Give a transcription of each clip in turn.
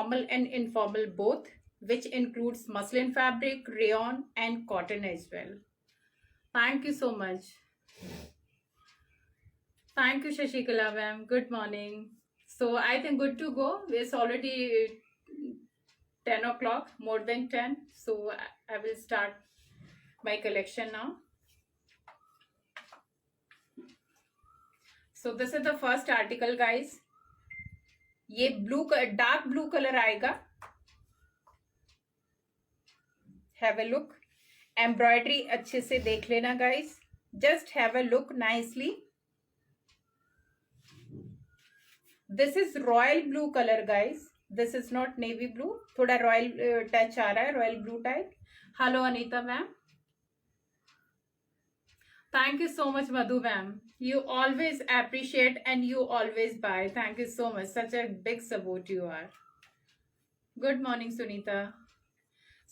formal and informal both, which includes muslin fabric, rayon, and cotton as well. Thank you so much. Thank you, Shashikala ma'am. Good morning. So I think good to go. It's already 10 o'clock, more than 10. So I will start my collection now. So this is the first article, guys. ये blue dark blue colour आएगा. Have a look. Embroidery अच्छे से देख लेना guys. Just have a look nicely. This is royal blue colour guys. This is not navy blue. थोड़ा royal touch आ रहा है, royal blue type. Hello Anita ma'am. Thank you so much, Madhu ma'am. You always appreciate and you always buy. Thank you so much. Such a big support you are. Good morning, Sunita.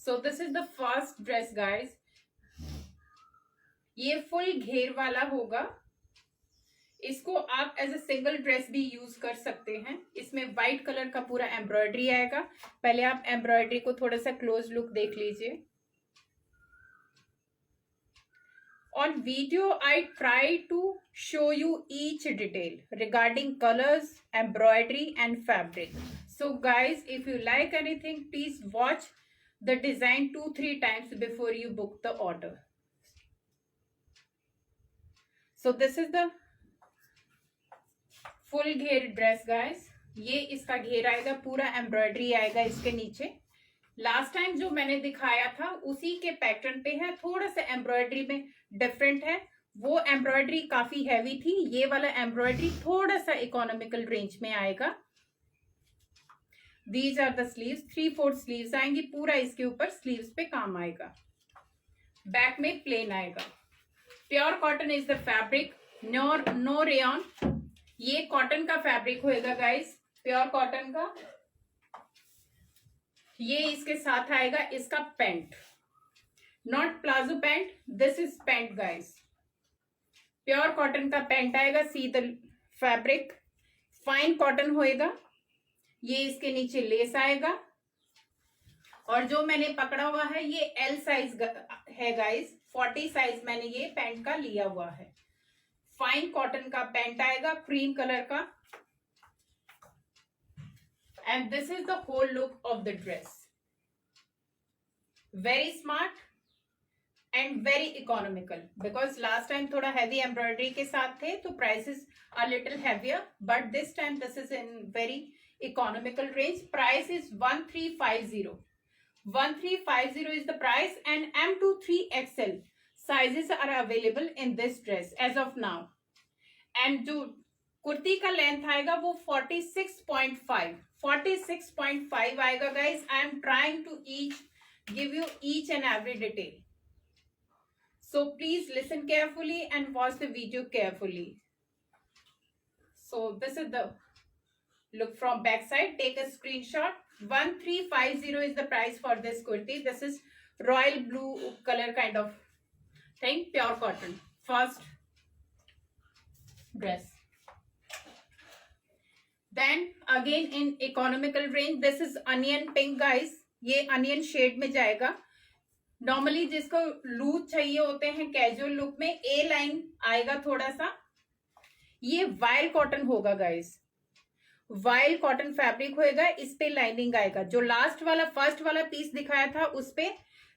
So this is the first dress, guys. ये full घेर वाला होगा. इसको आप as a single dress भी use कर सकते हैं. इसमें व्हाइट कलर का पूरा एम्ब्रॉयडरी आएगा. पहले आप एम्ब्रॉयडरी को थोड़ा सा क्लोज लुक देख लीजिए. On video, I try to show you each detail regarding colors, embroidery, and fabric. So guys, if you like anything, please watch the design 2-3 times before you book the order. So this is the full घेर dress, guys. ये इसका घेर आएगा, पूरा embroidery आएगा इसके नीचे. Last time जो मैंने दिखाया था उसी के पैटर्न पे है. थोड़ा सा एम्ब्रॉयडरी में डिफरेंट है. वो एम्ब्रॉयडरी काफी हैवी थी. ये वाला एम्ब्रॉयडरी थोड़ा सा इकोनॉमिकल रेंज में आएगा. These are the sleeves. 3/4 sleeves आएंगी. पूरा इसके ऊपर स्लीव्स पे काम आएगा. बैक में प्लेन आएगा. Pure cotton is the fabric. No rayon. ये कॉटन का फैब्रिक होएगा गाइस. प्योर कॉटन का. ये इसके साथ आएगा इसका pant. Not palazzo pant. This is pant guys. Pure cotton का पैंट आएगा. See the fabric. Fine cotton होएगा. ये इसके नीचे लेस आएगा. और जो मैंने पकड़ा हुआ है ये एल साइज है गाइस. 40 साइज मैंने ये पैंट का लिया हुआ है. फाइन कॉटन का पैंट आएगा, क्रीम कलर का. And this is the whole look of the dress. Very smart and very economical. Because last time थोड़ा heavy embroidery के साथ थे तो prices are little heavier. But this time this is in very economical range. Price is 1350. 1350 is the price and M to 3XL sizes are available in this dress as of now. And जो कुर्ती का length आएगा वो 46.5 आएगा guys. I am trying to give you each and every detail. So please listen carefully and watch the video carefully. So this is the look from back side. Take a screenshot. 1350 is the price for this kurti. This is royal blue color kind of thing. Pure cotton. First dress. Then again in economical range, this is onion pink guys. ये onion shade में जाएगा. Normally जिसको loose चाहिए होते हैं casual look में, ए line आएगा थोड़ा सा. ये वाइल कॉटन होगा गाइस. वाइल कॉटन फैब्रिक होएगा. इस पे लाइनिंग आएगा. जो लास्ट वाला फर्स्ट वाला पीस दिखाया था उस पे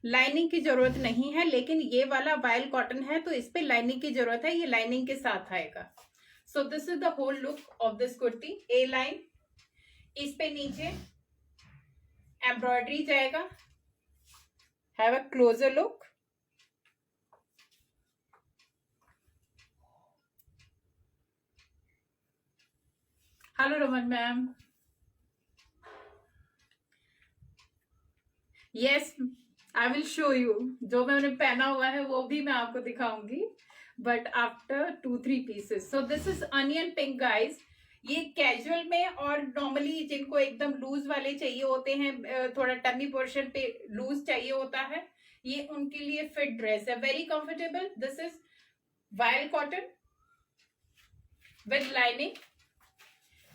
लाइनिंग की जरूरत नहीं है, लेकिन ये वाला वाइल कॉटन है तो इस पे लाइनिंग की जरूरत है. ये लाइनिंग के साथ आएगा. So this is the whole look of this kurti. A line. इस पे नीचे एम्ब्रॉयडरी जाएगा. Have a closer look. Hello Raman ma'am. Yes I will show you. जो मैंने पहना हुआ है वो भी मैं आपको दिखाऊंगी, but after 2-3 pieces. So this is onion pink guys. ये कैजुअल में और नॉर्मली जिनको एकदम लूज वाले चाहिए होते हैं, थोड़ा टमी पोर्शन पे लूज चाहिए होता है, ये उनके लिए फिट ड्रेस है. Very comfortable. This is voile cotton with lining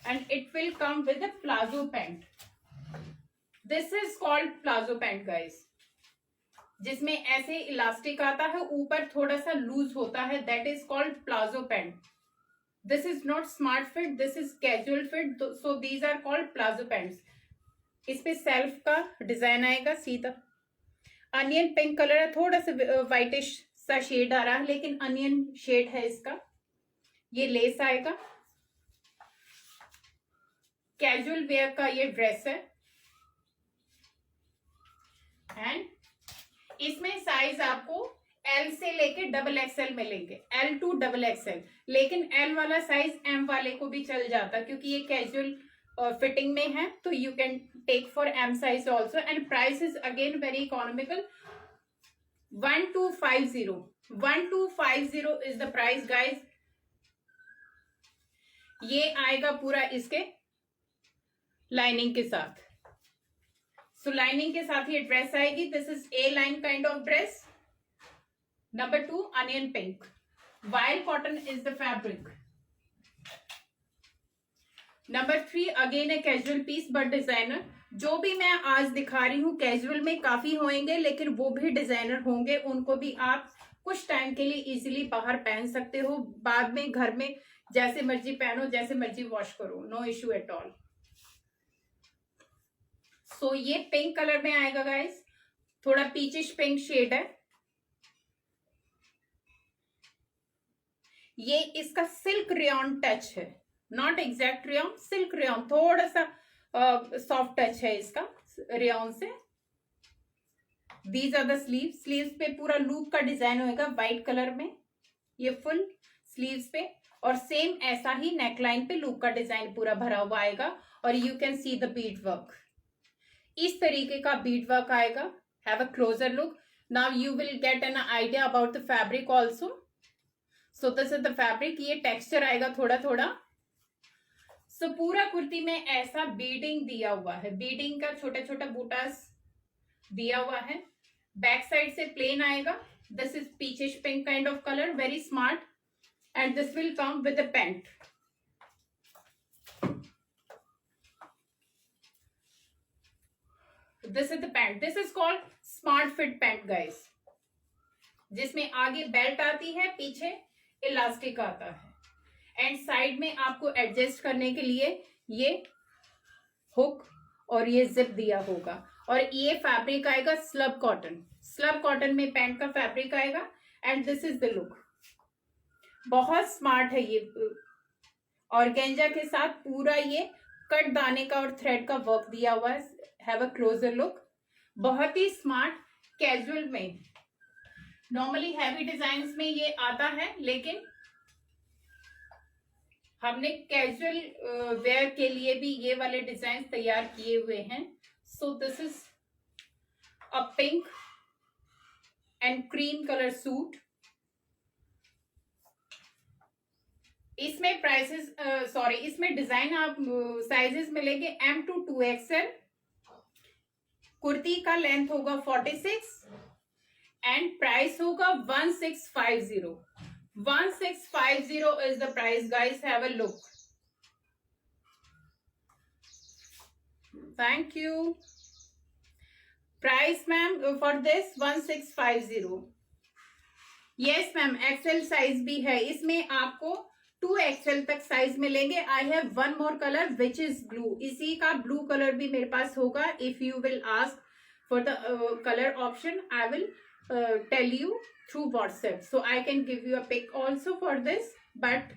and it will come with a palazzo pant. This is called palazzo pant guys, जिसमें ऐसे इलास्टिक आता है, ऊपर थोड़ा सा लूज होता है, that is called palazzo pant. This is not smart fit, this is casual fit, so these are called palazzo pants. इस पे सेल्फ का डिजाइन आएगा सीधा. अनियन पिंक कलर है, थोड़ा सा व्हाइटिश सा शेड आ रहा है, लेकिन अनियन शेड है इसका. ये लेस आएगा. कैजुअल वेयर का ये ड्रेस है. एंड इसमें साइज आपको एल से लेके डबल एक्सएल मिलेंगे, एल टू डबल एक्सएल. लेकिन एल वाला साइज एम वाले को भी चल जाता, क्योंकि ये कैजुअल फिटिंग में है, तो you can take for M size also. And price is again very economical, 1250. 1250 is the price guys. ये आएगा पूरा इसके लाइनिंग के साथ. सो लाइनिंग के साथ ये ड्रेस आएगी. This is A line kind of dress. Number 2 onion pink. Wild cotton is the fabric. Number 3 again a casual piece but designer. जो भी मैं आज दिखा रही हूँ कैजुअल में काफी होंगे, लेकिन वो भी डिजाइनर होंगे. उनको भी आप कुछ टाइम के लिए इजीली बाहर पहन सकते हो, बाद में घर में जैसे मर्जी पहनो, जैसे मर्जी वॉश करो, नो इश्यू एट ऑल. सो ये पिंक कलर में आएगा गाइस, थोड़ा पीचिश पिंक शेड है. ये इसका सिल्क रेयॉन टच है, not exact rayon, silk rayon, थोड़ा सा सॉफ्ट टच है इसका रेयॉन से. These are the sleeve. Sleeves पे पूरा लूप का डिजाइन होएगा व्हाइट कलर में, ये फुल स्लीव्स पे. और सेम ऐसा ही नेकलाइन पे लूप का डिजाइन पूरा भरा हुआ आएगा. और you can see the Beed work. इस तरीके का बीड वर्क आएगा. Have a closer look. Now you will get an idea about the fabric also. So this is the fabric. ये टेक्सचर आएगा थोड़ा थोड़ा. सो पूरा कुर्ती में ऐसा बीडिंग दिया हुआ है, बीडिंग का छोटा छोटा बूटास दिया हुआ है. बैक साइड से प्लेन आएगा. This is peachish pink kind of colour, very smart. And this will come with the pant. This is the pant. This is called smart fit pant guys, जिसमें आगे बेल्ट आती है, पीछे elastic आता है. And side में आपको adjust करने के लिए ये हुक और ये जिप दिया होगा. और ये फैब्रिक आएगा स्लब कॉटन. स्लब कॉटन में पैंट का फैब्रिक आएगा. And this is the look. बहुत स्मार्ट है ये. ऑर्गेंजा के साथ पूरा ये कट दाने का और थ्रेड का वर्क दिया हुआ है. Have a closer look. बहुत ही स्मार्ट. कैजुअल में नॉर्मली हैवी डिजाइन में ये आता है, लेकिन हमने कैजुअल वेयर के लिए भी ये वाले डिजाइन तैयार किए हुए हैं. सो this is a pink and cream colour suit. इसमें प्राइसेस इसमें डिजाइन आप साइजेस मिलेंगे M to 2XL. कुर्ती का लेंथ होगा 46 एंड प्राइस होगा 1650. 1650 is the price guys. Have a look. Thank you. Price ma'am for this 1650. Yes ma'am, XL size भी है इसमें. आपको 2XL तक साइज मिलेंगे. I have one more color which is blue. इसी का blue color भी मेरे पास होगा. If you will ask for the color option, I will tell you through WhatsApp. So I can give you a pic also for this, but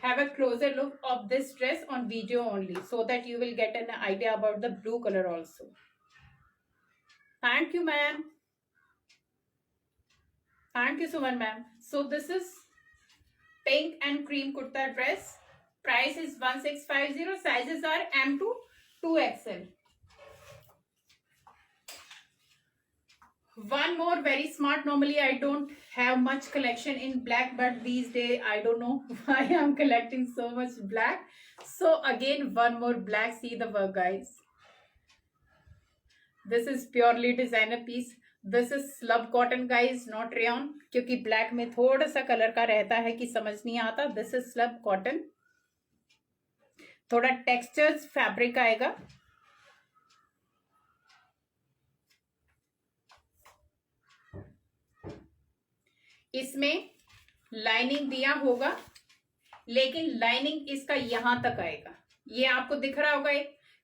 have a closer look of this dress on video only, so that you will get an idea about the blue color also. Thank you ma'am. Thank you so much ma'am. So this is pink and cream kurta dress. Price is 1650. Sizes are M to 2XL. One more very smart. Normally I don't have much collection in black, but these days I don't know why I'm collecting so much black. So again one more black. See the work guys. This is purely designer piece. This is slub cotton guys, not rayon, क्योंकि black में थोड़ा सा colour का रहता है कि समझ नहीं आता. This is slub cotton. थोड़ा textures fabric आएगा. इसमें लाइनिंग दिया होगा, लेकिन लाइनिंग इसका यहां तक आएगा, ये आपको दिख रहा होगा,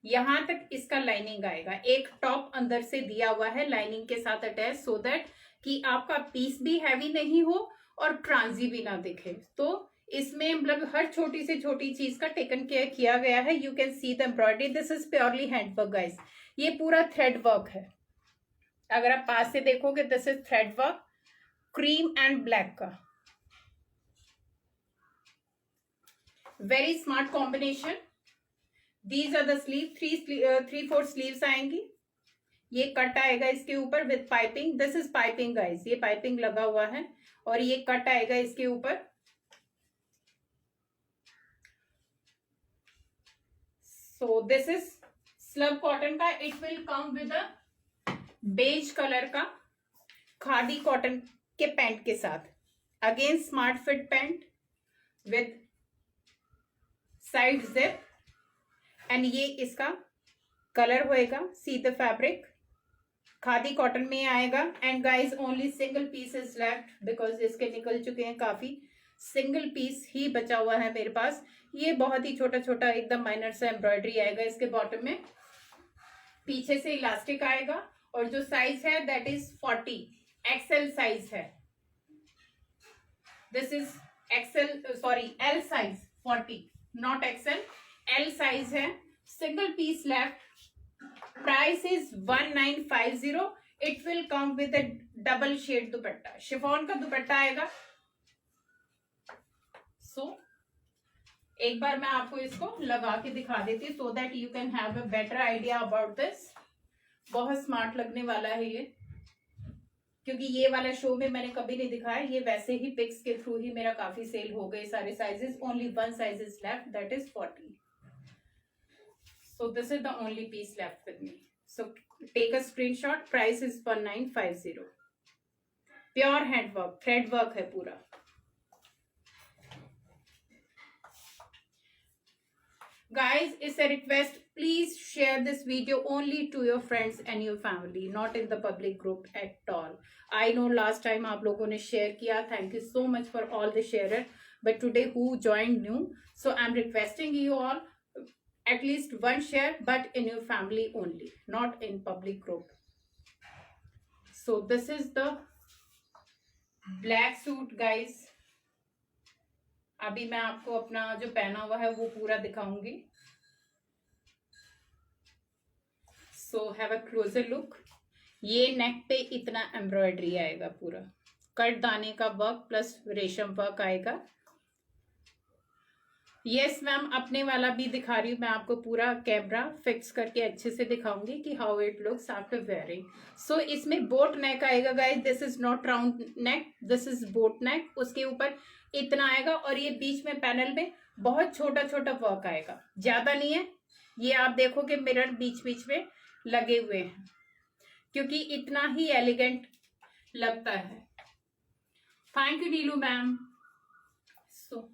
यहां तक इसका लाइनिंग आएगा। एक टॉप अंदर से दिया हुआ है लाइनिंग के साथ अटैच, सो दैट कि आपका पीस भी हैवी नहीं हो और ट्रांजी भी ना दिखे। तो इसमें मतलब हर छोटी से छोटी चीज का टेकन केयर किया गया है। You can see the embroidery, this is purely hand work guys. ये पूरा थ्रेड वर्क है, अगर आप पास से देखोगे this is thread work, cream and black का very smart combination. These are the sleeve, 3/4 sleeves आएंगी। ये कट आएगा इसके ऊपर with piping, this is piping guys, ये पाइपिंग लगा हुआ है और ये कट आएगा इसके ऊपर। So this is slub cotton का, it will come with a beige colour का खादी कॉटन के पैंट के साथ। Again smart fit pant with side zip, and ये इसका कलर होएगा, see the fabric, khadi cotton में आएगा। And guys only single piece is left because इसके निकल चुके हैं काफी, सिंगल पीस ही बचा हुआ है मेरे पास। ये बहुत ही छोटा छोटा एकदम माइनर सा एम्ब्रॉयडरी आएगा इसके बॉटम में, पीछे से इलास्टिक आएगा और जो साइज है दैट इज 40, एक्सएल साइज है। This is XL, sorry L size, 40 not XL, L size है। Single piece left, price is 1950। It will come with a double shade dupatta, chiffon का दुपट्टा आएगा। सो एक बार मैं आपको इसको लगा के दिखा देती हूँ, so that you can have a better idea about this. बहुत स्मार्ट लगने वाला है ये, क्योंकि ये वाला शो में मैंने कभी नहीं दिखाया, ये वैसे ही पिक्स के थ्रू ही मेरा काफी सेल हो गए सारे sizes. Only one size is left, that is 40। So this is the only piece left with me. So take a screenshot. Price is 1950. Pure hand work, thread work है पूरा। Guys, it's a request. Please share this video only to your friends and your family, not in the public group at all. I know last time आप लोगों ने share किया. Thank you so much for all the sharer. But today who joined new? So I'm requesting you all at least one share, but in your family only, not in public group. So this is the black suit guys। अभी मैं आपको अपना जो पहना हुआ है वो पूरा दिखाऊंगी। So have a closer look। ये नेक पे इतना एम्ब्रॉयडरी आएगा, पूरा कट दाने का वर्क प्लस रेशम वर्क आएगा। यस मैम, अपने वाला भी दिखा रही हूँ मैं आपको, पूरा कैमरा फिक्स करके अच्छे से दिखाऊंगी कि how it looks after wearing. So इसमें बोट नेक आएगा guys, this is not round neck, this is boat neck. उसके ऊपर इतना आएगा और ये बीच में पैनल में बहुत छोटा छोटा वर्क आएगा, ज्यादा नहीं है। ये आप देखोगे मिरर बीच बीच में लगे हुए हैं, क्योंकि इतना ही एलिगेंट लगता है। Thank you Neelu ma'am. So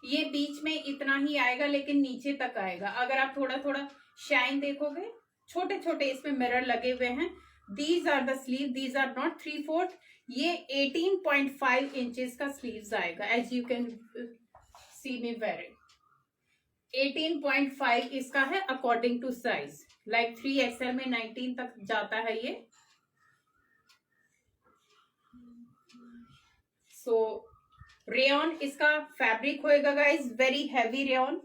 ये बीच में इतना ही आएगा, लेकिन नीचे तक आएगा। अगर आप थोड़ा थोड़ा शाइन देखोगे, छोटे छोटे इसमें मिरर लगे हुए हैं। These are the sleeve, these are not 3/4, ये 18.5 इंचेस का स्लीव्स आएगा, as you can see me wearing. 18.5 इसका है according to size, like 3XL में 19 तक जाता है ये। सो रेयन इसका फैब्रिक होएगा गाइज, वेरी हैवी रेयन,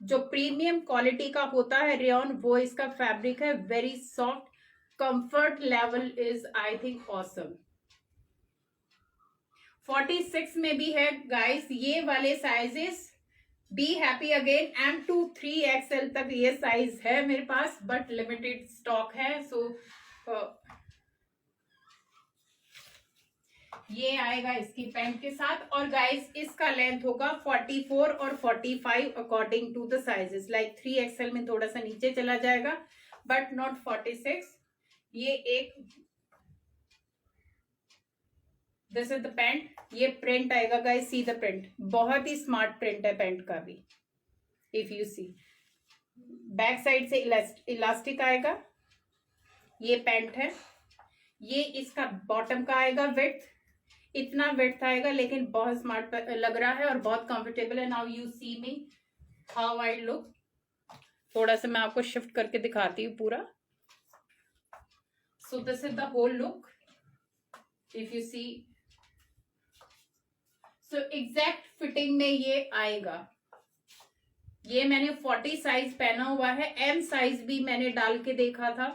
जो प्रीमियम क्वालिटी का होता है रेयन, वो इसका फैब्रिक है। Very soft, comfort level is I think awesome. 46 में भी है गाइज ये वाले sizes. Be happy again, M2 3XL तक ये साइज है मेरे पास, बट लिमिटेड स्टॉक है। सो ये आएगा इसकी पैंट के साथ। और गाइस इसका लेंथ होगा 44 और 45 according to the sizes, like 3XL में थोड़ा सा नीचे चला जाएगा, बट नॉट 46। ये एक, दिस इज द पैंट, ये प्रिंट आएगा गाइस, सी द प्रिंट, बहुत ही स्मार्ट प्रिंट है पैंट का भी। If you see back side से इलास्टिक आएगा, ये पैंट है। ये इसका बॉटम का आएगा विड्थ, इतना विड्थ आएगा, लेकिन बहुत स्मार्ट लग रहा है और बहुत कंफर्टेबल है. Now you see me how I look. थोड़ा सा मैं आपको शिफ्ट करके दिखाती हूँ पूरा. So this is the whole look if you see. So exact fitting में ये आएगा. ये मैंने 40 साइज पहना हुआ है. एम साइज भी मैंने डाल के देखा था,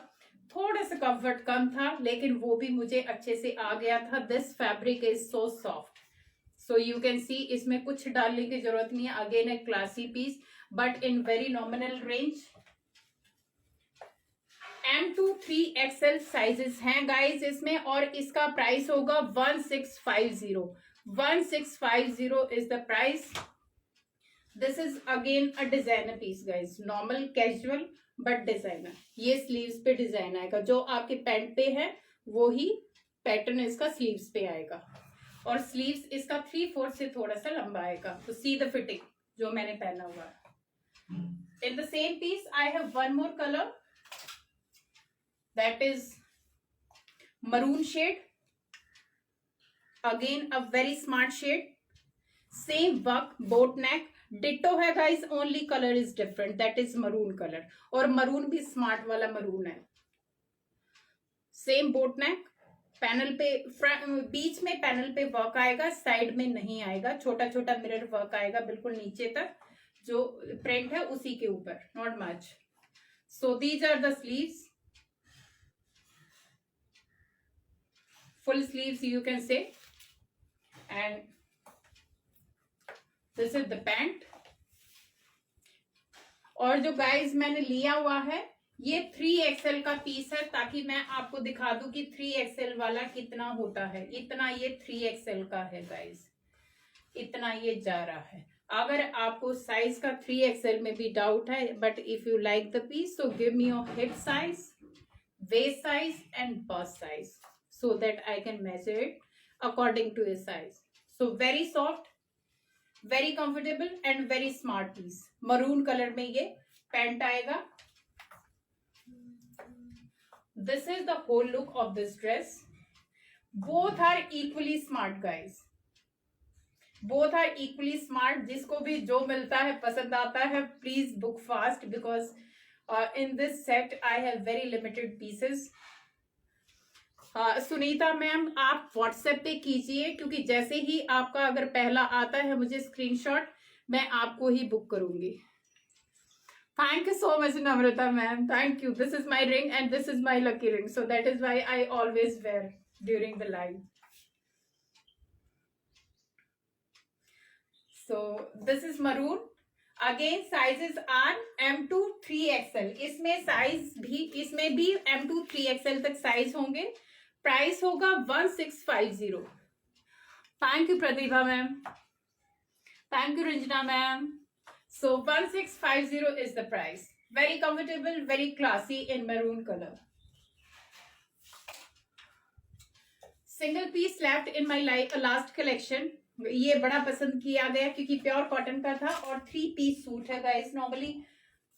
थोड़ा सा कंफर्ट कम था, लेकिन वो भी मुझे अच्छे से आ गया था. This fabric is so soft. So you can see इसमें कुछ डालने की जरूरत नहीं है. Again a classy piece but in very nominal range. M2 3XL sizes हैं गाइज इसमें, और इसका प्राइस होगा 1650. 1650 is the price. This is again a designer piece guys. Normal casual but designer. ये sleeves पे डिजाइन आएगा. जो आपके पैंट पे है वो ही पैटर्न इसका स्लीव्स पे आएगा, और स्लीव्स इसका 3/4 से थोड़ा सा लंबा आएगा. तो सी द फिटिंग जो मैंने पहना हुआ है. In the same piece I have one more color, that is maroon shade. Again a very smart shade. Same work, boat neck, ditto है guys, only color is different, that is maroon color. और maroon भी smart वाला maroon है. Same boat neck. Panel पे बीच में panel पे work आएगा, side में नहीं आएगा. छोटा छोटा मिरर वर्क आएगा बिल्कुल नीचे तक. जो प्रिंट है उसी के ऊपर, not much. So these are the sleeves. Full sleeves you can say, and this is the pant. और जो गाइज मैंने लिया हुआ है ये 3XL का पीस है, ताकि मैं आपको दिखा दूं कि 3XL वाला कितना होता है. इतना ये 3XL का है गाइज, इतना ये जा रहा है. अगर आपको साइज का 3XL में भी डाउट है, but if you like the piece so give me your hip size, waist size and bust size, so that I can measure it according to his size. So very soft, very comfortable and very smart piece. Maroon color में ये pant आएगा. This is the whole look of this dress. Both are equally smart guys. Both are equally smart. जिसको भी जो मिलता है पसंद आता है, please book fast because in this set I have very limited pieces. Sunita ma'am आप व्हाट्सएप पे कीजिए, क्योंकि जैसे ही आपका अगर पहला आता है मुझे स्क्रीनशॉट, मैं आपको ही बुक करूंगी. Thank you so much Namrata ma'am, thank you. This is my ring and this is my lucky ring, so that is why I always wear during the live. So this is maroon. Again sizes are M2 3XL. इसमें भी M2 3XL तक size होंगे. Price होगा 1650. Thank you Pratibha ma'am, thank you Ranjana ma'am. So 1650 is the price. Very comfortable, very classy in maroon colour. Single piece left in my last collection. ये बड़ा पसंद किया गया क्योंकि प्योर कॉटन का था और 3 पीस सूट है गाइस. नॉर्मली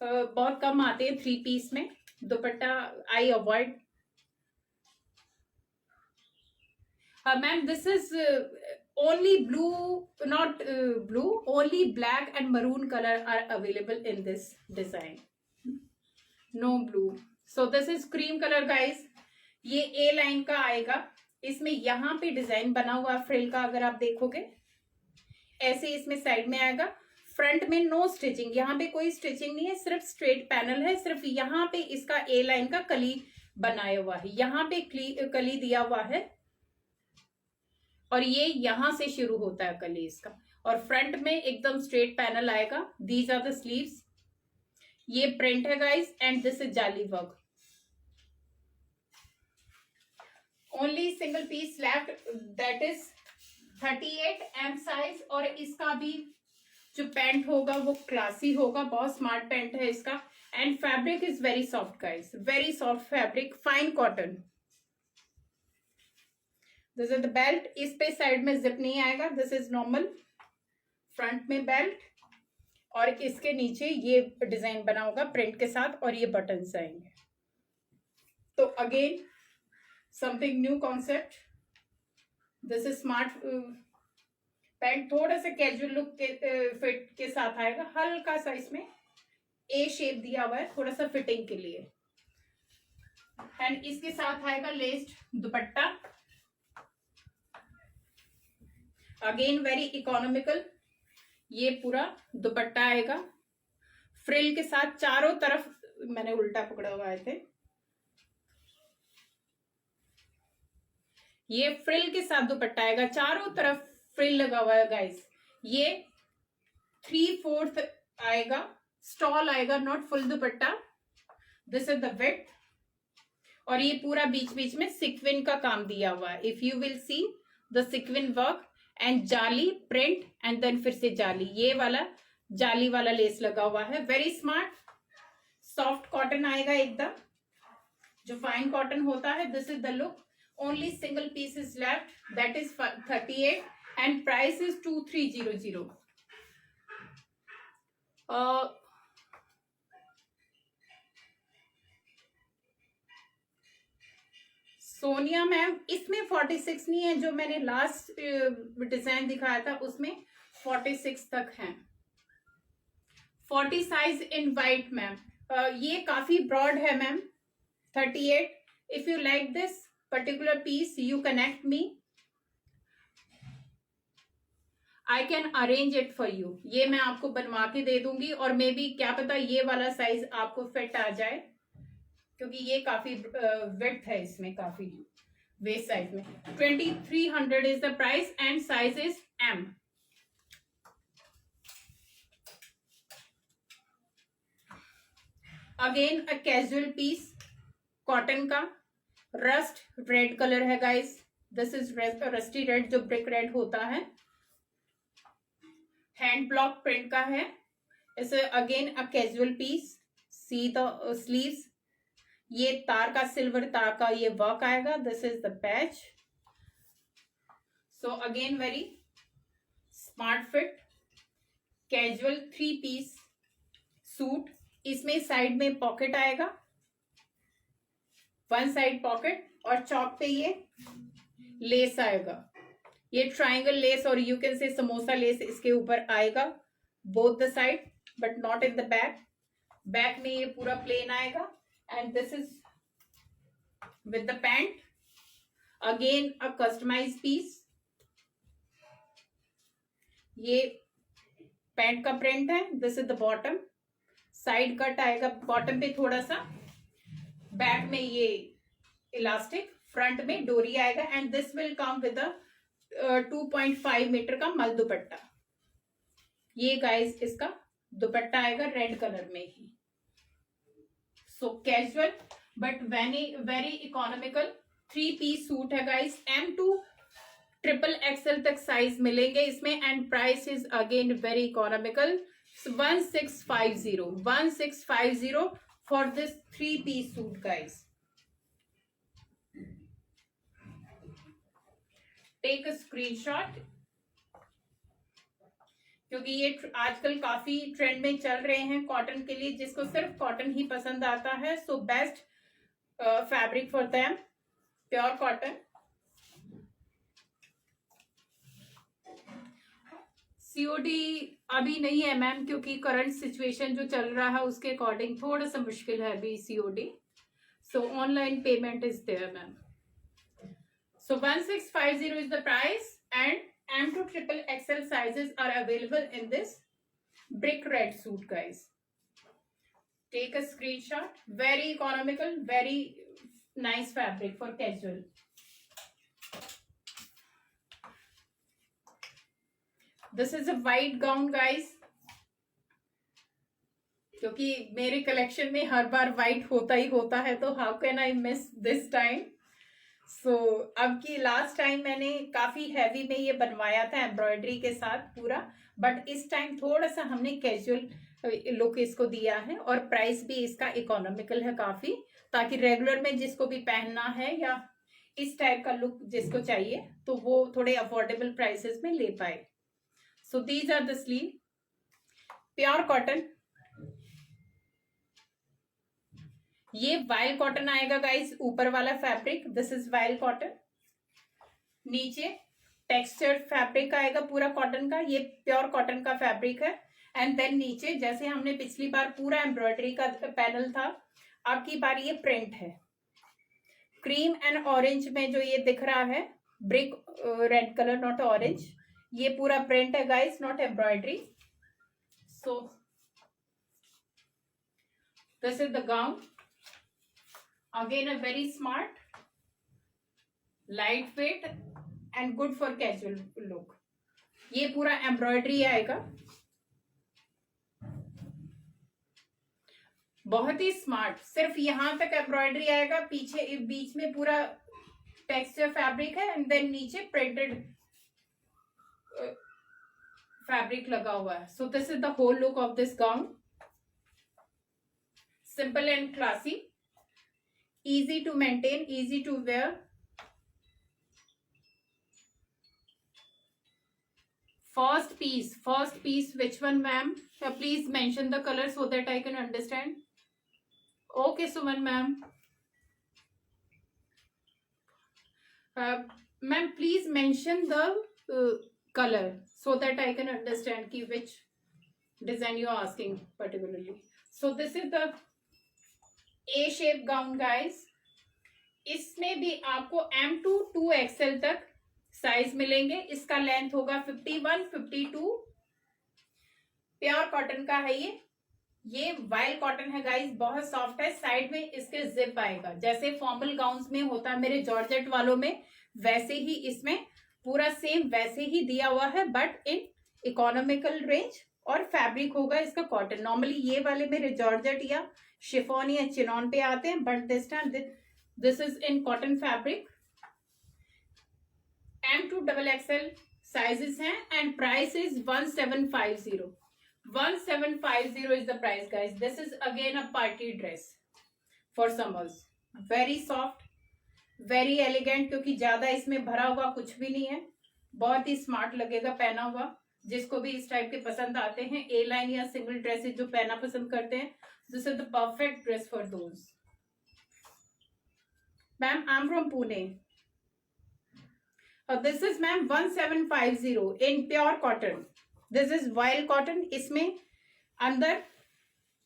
बहुत कम आते हैं 3 पीस में. Dupatta I avoid. Ma'am this is only blue, not blue, only black and maroon colour are available in this design, no blue. So this is cream colour guys. ये A line का आएगा. इसमें यहाँ पे डिजाइन बना हुआ frill का, अगर आप देखोगे ऐसे इसमें साइड में आएगा. फ्रंट में नो स्टिचिंग, यहाँ पे कोई स्टिचिंग नहीं है, सिर्फ स्ट्रेट पैनल है. सिर्फ यहाँ पे इसका ए लाइन का कली बनाया हुआ है, यहाँ पे कली दिया हुआ है, और ये यहां से शुरू होता है कली इसका. और फ्रंट में एकदम स्ट्रेट पैनल आएगा. These are the sleeves. ये प्रिंट है guys and this is jaali work. Only single piece left, that is 38 M size. और इसका भी जो पैंट होगा वो क्लासी होगा. बहुत स्मार्ट पैंट है इसका. And fabric is very soft guys, very soft fabric, fine cotton. This is the belt. इस पे साइड में जिप नहीं आएगा. This is normal. फ्रंट में बेल्ट और इसके नीचे ये डिजाइन बना होगा प्रिंट के साथ, और ये बटन्स आएंगे. तो again something new concept. This is smart pant, थोड़ा सा कैजुअल लुक के फिट के साथ आएगा, हल्का सा इसमें ए शेप दिया हुआ है थोड़ा सा फिटिंग के लिए। एंड इसके साथ आएगा लेस्ड दुपट्टा, अगेन वेरी इकोनॉमिकल। ये पूरा दुपट्टा आएगा फ्रिल के साथ, चारों तरफ, मैंने उल्टा पकड़ा हुआ है, ये फ्रिल के साथ दुपट्टा आएगा, चारों तरफ फ्रिल लगा हुआ है गाइस। ये 3/4 आएगा, स्टॉल आएगा, not full dupatta. This is the width, और ये पूरा बीच बीच में सिक्विन का काम दिया हुआ है। If you will see the sequin work and जाली प्रिंट एंड देन फिर से जाली, ये वाला जाली वाला लेस लगा हुआ है। वेरी स्मार्ट, सॉफ्ट कॉटन आएगा एकदम, जो फाइन कॉटन होता है। This is the look, only single piece is left, that is 38 and price is 2300। Sonia ma'am, इसमें 46 नहीं है, जो मैंने लास्ट डिजाइन दिखाया था उसमें 46 तक है। 40 साइज इन वाइट मैम, ये काफी ब्रॉड है ma'am. 38, if you like this particular piece you connect me, I can arrange it for you. ये मैं आपको बनवा के दे दूंगी, और मे बी क्या पता ये वाला साइज आपको फिट आ जाए, क्योंकि ये काफी विड्थ है इसमें, काफी वेस्ट साइज में। 2300 is the price and size is M. Again a casual piece, cotton का, रस्ट रेड कलर है guys. This is rusty red, जो ब्रिक रेड होता है। हैंड ब्लॉक प्रिंट का है। इसे again a casual piece, see the sleeves, ये तार का, सिल्वर तार का ये वर्क आएगा। This is the patch. So again very smart fit casual 3 piece suit. इसमें साइड में पॉकेट आएगा, वन साइड पॉकेट, और चौक पे ये लेस आएगा, ये ट्राइंगल लेस, और you can say samosa less इसके ऊपर आएगा, both the side, but not in the back. Back में ये पूरा प्लेन आएगा, and this is with the pant, again a customized piece। ये पैंट का प्रिंट है। This is the bottom, side cut आएगा बॉटम पे थोड़ा सा, बैक में ये इलास्टिक, फ्रंट में डोरी आएगा, and this will come with 2.5 metre का मल दुपट्टा। ये गाइस इसका दुपट्टा आएगा रेड कलर में ही। So casual but very economical 3 piece suit है गाइस। M to XXL तक साइज मिलेंगे इसमें, and price is again very economical, 1650 for this 3 piece suit guys. Take a screenshot, क्योंकि ये आजकल काफी ट्रेंड में चल रहे हैं कॉटन के लिए, जिसको सिर्फ कॉटन ही पसंद आता है। So best fabric for them, pure cotton. COD अभी नहीं है मैम, क्योंकि करंट सिचुएशन जो चल रहा है उसके अकॉर्डिंग थोड़ा सा मुश्किल है अभी COD. So online payment is there ma'am. So 1650 is the price, and M to XXL sizes are available in this brick red suit guys. Take a screenshot, very economical, very nice fabric for casual. This is a white gown guys, क्योंकि मेरे collection में हर बार white होता ही होता है, तो how can I miss this time. So अब की last time मैंने काफी हैवी में ये बनवाया था एम्ब्रॉयडरी के साथ पूरा, बट इस टाइम थोड़ा सा हमने कैजुअल लुक इसको दिया है, और प्राइस भी इसका इकोनॉमिकल है काफी, ताकि रेगुलर में जिसको भी पहनना है या इस टाइप का लुक जिसको चाहिए तो वो थोड़े अफोर्डेबल प्राइसेस में ले पाए। So these are the sleeve, pure cotton. ये वाइल कॉटन आएगा गाइस, ऊपर वाला fabric, this is voile cotton. नीचे टेक्सचर्ड फैब्रिक आएगा पूरा कॉटन का, ये प्योर कॉटन का फैब्रिक है। एंड देन नीचे जैसे हमने पिछली बार पूरा एम्ब्रॉयडरी का पैनल था, अब की बार ये प्रिंट है। क्रीम एंड ऑरेंज में जो ये दिख रहा है, brick red colour, not orange, ये पूरा प्रिंट है guys, not embroidery. So this is the gown, again a very smart, light weight and good for casual look. ये पूरा एम्ब्रॉयडरी आएगा, बहुत ही स्मार्ट। सिर्फ यहां तक एम्ब्रॉयडरी आएगा, पीछे बीच में पूरा टेक्सचर फैब्रिक है एंड देन नीचे प्रिंटेड फैब्रिक लगा हुआ है। So this is the whole look of this gown, simple and classy, easy to maintain, easy to wear. First piece, which one, ma'am? Please mention the color so that I can understand. Okay, Suman, ma'am. Ma'am, please mention the color so that I can understand ki which design you are asking particularly. So this is the A shape gown guys. इसमें भी आपको M to 2XL तक size मिलेंगे। इसका length होगा 51, 52। Pure cotton का है ये वाइल्ड कॉटन है गाइस, बहुत सॉफ्ट है। साइड में इसके जिप आएगा, जैसे फॉर्मल गाउन्स में होता है मेरे जॉर्जेट वालों में, वैसे ही इसमें पूरा सेम वैसे ही दिया हुआ है, बट इन इकोनॉमिकल रेंज। और फैब्रिक होगा इसका कॉटन। नॉर्मली ये वाले मेरे जॉर्जेट या शिफॉन या चिनॉन पे आते हैं, but this time this is in cotton fabric. M to XXL sizes हैं and price is 1750। 1750 is the price guys. This is again a party dress for summers. Very soft, very elegant, क्योंकि ज्यादा इसमें भरा हुआ कुछ भी नहीं है, बहुत ही स्मार्ट लगेगा पहना हुआ। जिसको भी इस टाइप के पसंद आते हैं, ए लाइन या सिंगल ड्रेसेस जो पहना पसंद करते हैं, this is the perfect dress for those. Ma'am I am from Pune. This is ma'am 1750 in pure cotton. This is wild cotton. इसमें अंदर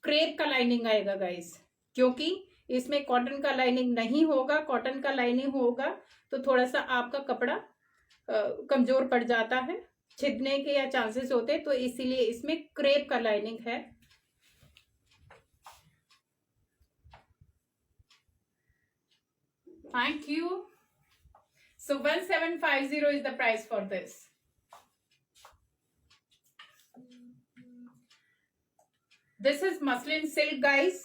क्रेप का लाइनिंग आएगा गाइस, क्योंकि इसमें कॉटन का लाइनिंग नहीं होगा। कॉटन का लाइनिंग होगा तो थोड़ा सा आपका कपड़ा कमजोर पड़ जाता है, छिदने के या चांसेस होते हैं, तो इसीलिए इसमें क्रेप का लाइनिंग है। Thank you. So 1750 is the price for this. This is muslin silk guys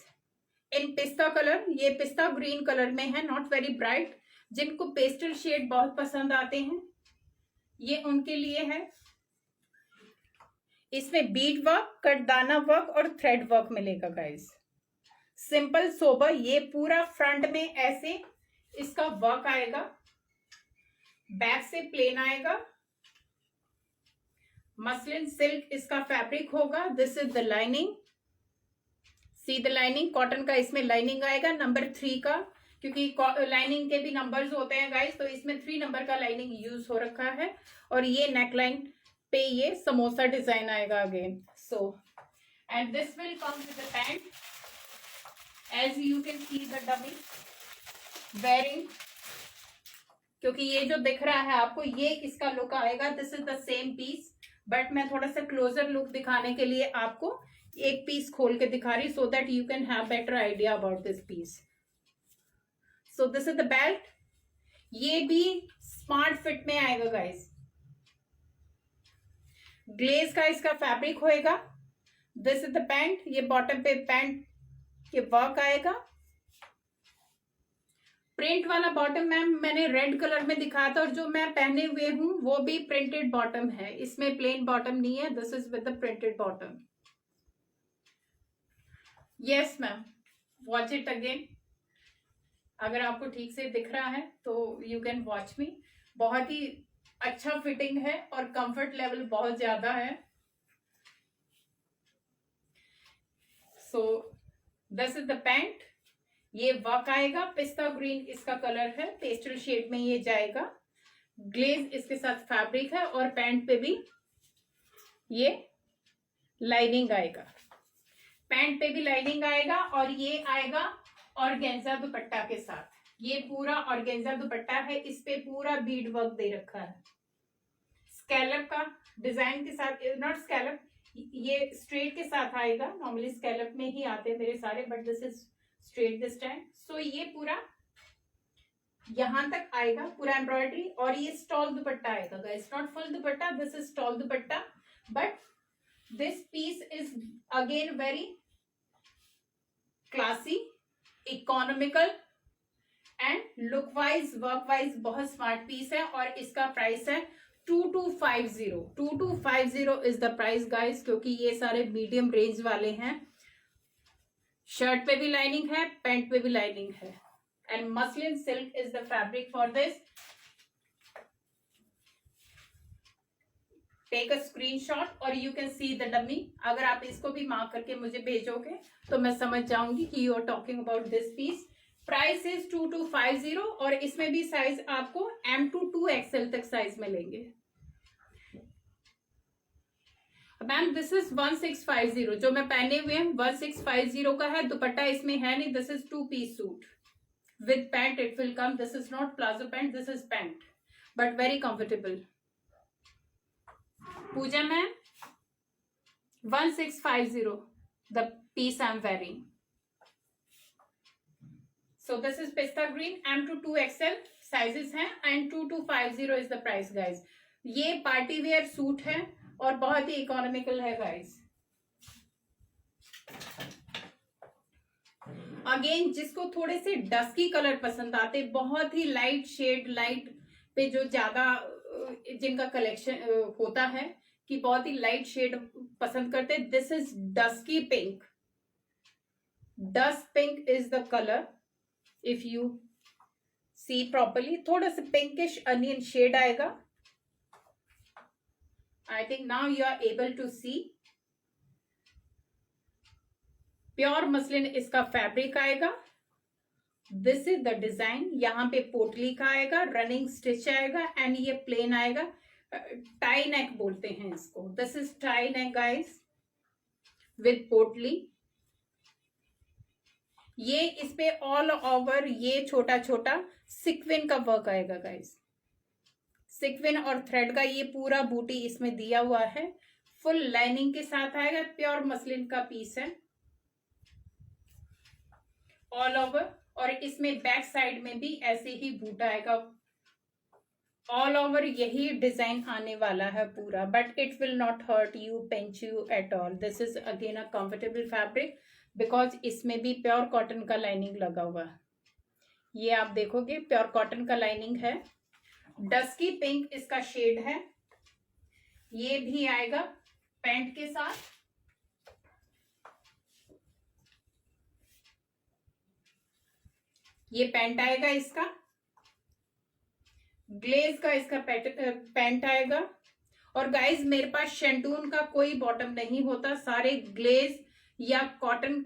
in pista color. ये पिस्ता ग्रीन कलर में है, नॉट वेरी ब्राइट। जिनको पेस्टल शेड बहुत पसंद आते हैं ये उनके लिए है। इसमें बीड वर्क, कटदाना वर्क और थ्रेड वर्क मिलेगा गाइस। सिंपल सोबर, ये पूरा फ्रंट में ऐसे इसका वर्क आएगा, बैक से प्लेन आएगा। मसलिन सिल्क इसका फैब्रिक होगा। This is the lining, see the lining. Cotton का इसमें लाइनिंग आएगा नंबर 3 का, क्योंकि लाइनिंग के भी नंबर्स होते हैं गाइस, तो इसमें 3 नंबर का लाइनिंग यूज हो रखा है। और ये नेकलाइन पे ये समोसा डिजाइन आएगा again. So and this will come with the pant, as you can see the dummy wearing, क्योंकि ये जो दिख रहा है आपको ये इसका लुक आएगा। This is the same piece, but मैं थोड़ा सा क्लोजर लुक दिखाने के लिए आपको एक पीस खोल के दिखा रही, so that you can have better idea about this piece. So this is the belt, ये भी स्मार्ट फिट में आएगा गाइस। ग्लेज का इसका फैब्रिक होएगा। दिस इज द पैंट, ये बॉटम पे पैंट ये वर्क आएगा। प्रिंट वाला बॉटम मैम मैंने रेड कलर में दिखाया था, और जो मैं पहने हुए हूं वो भी प्रिंटेड बॉटम है, इसमें प्लेन बॉटम नहीं है। This is with the printed bottom. Yes ma'am, watch it again. अगर आपको ठीक से दिख रहा है तो यू कैन वॉच मी। बहुत ही अच्छा फिटिंग है और कंफर्ट लेवल बहुत ज्यादा है। So this is the pant, ये वर्क आएगा। पिस्ता ग्रीन इसका कलर है, पेस्टल शेड में ये जाएगा। ग्लेज इसके साथ फैब्रिक है और पैंट पे भी ये लाइनिंग आएगा, पैंट पे भी लाइनिंग आएगा और ये आएगा ऑर्गेन्जा दुपट्टा के साथ। ये पूरा ऑर्गेन्जा दुपट्टा है, इस पे पूरा बीड वर्क दे रखा है, स्कैलप का डिजाइन के साथ, नॉट स्कैलप, ये स्ट्रेट के साथ आएगा। नॉर्मली स्कैलप में ही आते हैं मेरे सारे, but this is straight this time. So ये पूरा यहां तक आएगा पूरा एम्ब्रॉयडरी, और ये स्टॉल दुपट्टा आएगा guys, not full dupatta, this is stole dupatta. But this piece is again very classy, economical and look wise work wise बहुत स्मार्ट पीस है। और इसका प्राइस है 2250। 2250 इज द प्राइस गाइस, क्योंकि ये सारे मीडियम रेंज वाले हैं। शर्ट पे भी लाइनिंग है, पैंट पे भी लाइनिंग है, and muslin silk is the fabric for this. Take a screenshot और you can see the dummy. अगर आप इसको भी मार्क करके मुझे भेजोगे तो मैं समझ जाऊंगी कि you are talking about this piece. Price is 2250 और इसमें भी साइज आपको M to 2XL तक साइज में लेंगे। मैम दिस इज 1650 जो मैं पहने हुए हैं 1650 का है, दुपट्टा इसमें है नहीं। This is 2 piece suit with pant it will come. This is not palazzo pant, this is pant, but very comfortable. Puja ma'am 1650 the piece I am wearing. So this is pista green, M to 2XL sizes हैं and 2250 is the price guys। ये party wear suit है और बहुत ही economical है guys. Again जिसको थोड़े से dusky colour पसंद आते, बहुत ही लाइट शेड, लाइट पे जो ज्यादा जिनका कलेक्शन होता है कि बहुत ही लाइट शेड पसंद करते, this is dusky pink. Dust pink is the colour, if you see properly थोड़ा सा पिंकिश अनियन शेड आएगा। I think now you are able to see. Pure muslin इसका फैब्रिक आएगा। दिस इज द डिजाइन, यहां पे पोटली का आएगा, रनिंग स्टिच आएगा एंड ये प्लेन आएगा। टाई नेक बोलते हैं इसको। This is tie neck guys with potli. ये इस पे ऑल ओवर ये छोटा छोटा सिक्विन का वर्क आएगा गाइस। सिक्विन और थ्रेड का ये पूरा बूटी इसमें दिया हुआ है, फुल लाइनिंग के साथ आएगा। प्योर मसलिन का पीस है ऑल ओवर, और इसमें बैक साइड में भी ऐसे ही बूटा आएगा। ऑल ओवर यही डिजाइन आने वाला है पूरा, but it will not hurt you, pinch you at all. This is again a comfortable fabric because इसमें भी प्योर कॉटन का लाइनिंग लगा हुआ है। ये आप देखोगे प्योर कॉटन का लाइनिंग है। डस्की पिंक इसका शेड है, ये भी आएगा पैंट के साथ। ये पैंट आएगा इसका, ग्लेज का इसका पैंट आएगा। और गाइज मेरे पास शेंटून का कोई बॉटम नहीं होता, सारे ग्लेज या कॉटन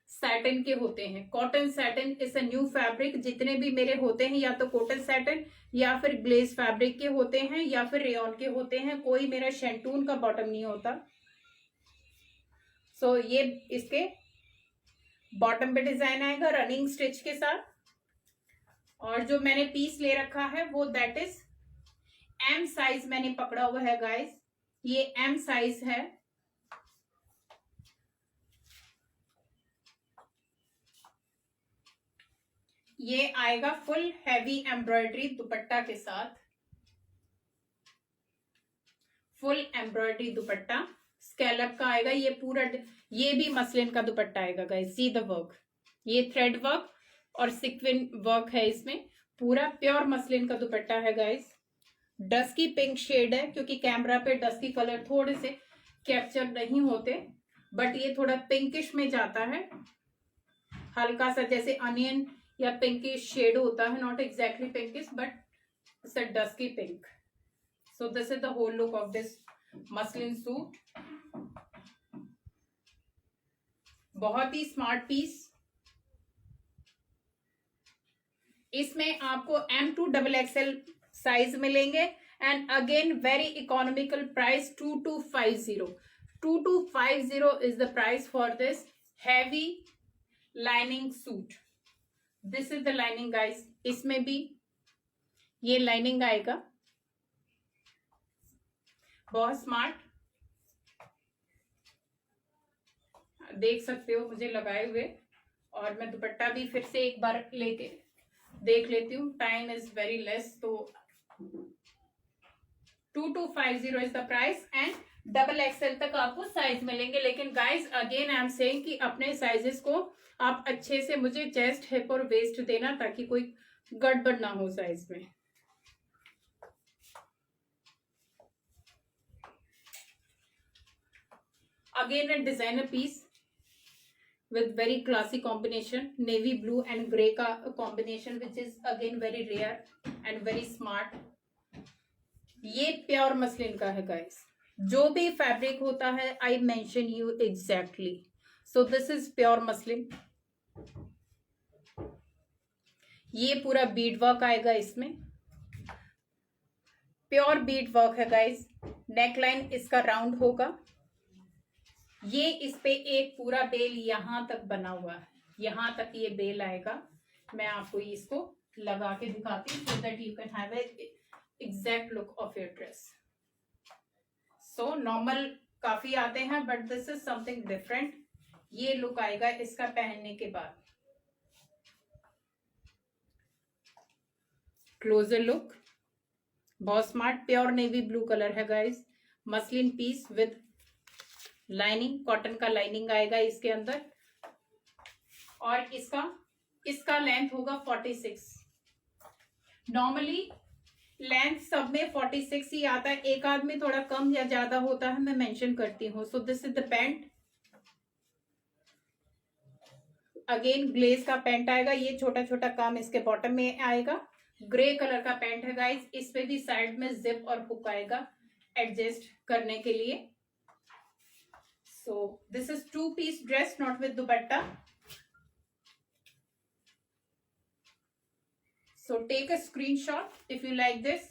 सैटिन के होते हैं। Cotton satin is a new fabric. जितने भी मेरे होते हैं या तो कॉटन सैटिन या फिर ग्लेज फैब्रिक के होते हैं या फिर रेयॉन के होते हैं, कोई मेरा शेंटून का बॉटम नहीं होता। सो ये इसके बॉटम पे डिजाइन आएगा रनिंग स्टिच के साथ। और जो मैंने पीस ले रखा है वो दैट इज M साइज मैंने पकड़ा हुआ है गाइस, ये M साइज है। ये आएगा फुल हैवी एम्ब्रॉयडरी दुपट्टा के साथ, फुल एम्ब्रॉयडरी दुपट्टा स्कैलप का आएगा। ये पूरा ये भी मसलिन का दुपट्टा आएगा गाइस। सी द वर्क, ये थ्रेड वर्क और सिक्विन वर्क है इसमें। पूरा प्योर मसलिन का दुपट्टा है गाइस। डस्की पिंक शेड है, क्योंकि कैमरा पे डस्की कलर थोड़े से कैप्चर नहीं होते, बट ये थोड़ा पिंकिश में जाता है, हल्का सा जैसे अनियन या पिंकिश शेड होता है, not exactly pinkish but it's a dusky pink. So this is the whole look of this muslin suit. बहुत ही स्मार्ट पीस, इसमें आपको M2 XXL साइज मिलेंगे and again very economical price 2250. 2250 is the price for this heavy lining suit. This is the lining guys. इसमें भी ये lining आएगा, बहुत स्मार्ट, देख सकते हो मुझे लगाए हुए. और मैं दुपट्टा भी फिर से एक बार लेके देख लेती हूँ, टाइम इज वेरी लेस. तो 2250 is the price and XXL तक आपको साइज मिलेंगे. लेकिन guys again I am saying कि अपने साइजेस को आप अच्छे से मुझे चेस्ट, हिप और वेस्ट देना ताकि कोई गड़बड़ ना हो साइज में. Again a designer piece with very classy combination, navy blue and grey का combination which is again very rare and very smart. ये प्योर मसलिन का है गाइस. जो भी फैब्रिक होता है I mention you exactly. So this is pure muslin. ये पूरा बीड वर्क आएगा, इसमें प्योर बीड वर्क है गाइस. नेकलाइन इसका राउंड होगा. ये इस पे एक पूरा बेल यहां तक बना हुआ है, यहां तक ये बेल आएगा. मैं आपको इसको लगा के दिखाती हूँ so that you can have a exact look of your dress. So normal काफी आते हैं but this is something different. ये लुक आएगा इसका पहनने के बाद. क्लोजर लुक, बहुत smart. Pure navy blue colour है guys. Muslin piece with lining, cotton का लाइनिंग आएगा इसके अंदर. और इसका लेंथ होगा 46. नॉर्मली लेंथ सब में 46 ही आता है, एक आध में थोड़ा कम या ज्यादा होता है, मैं मेंशन करती हूँ. So this is the pant. Again glaze का पैंट आएगा. ये छोटा छोटा काम इसके बॉटम में आएगा. ग्रे कलर का पैंट है गाइस. इस पे भी साइड में जिप और हुक आएगा एडजस्ट करने के लिए. So this is 2-piece dress not with dupatta. So take a screenshot if you like this.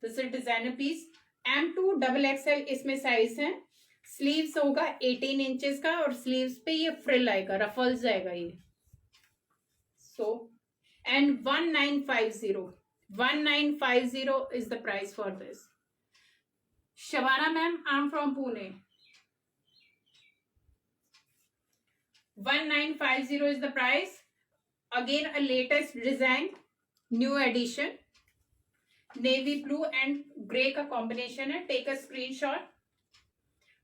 This is designer piece. M2 XXL इसमें साइज है. स्लीव्स होगा 18 इंचेस का और स्लीव्स पे ये फ्रिल आएगा, रफल्स आएगा ये. So and 1950 is the price for this. Shabana ma'am, I'm from Pune. 1950 is the price. Again a latest design, new edition, navy blue and grey का combination है. Take a screenshot.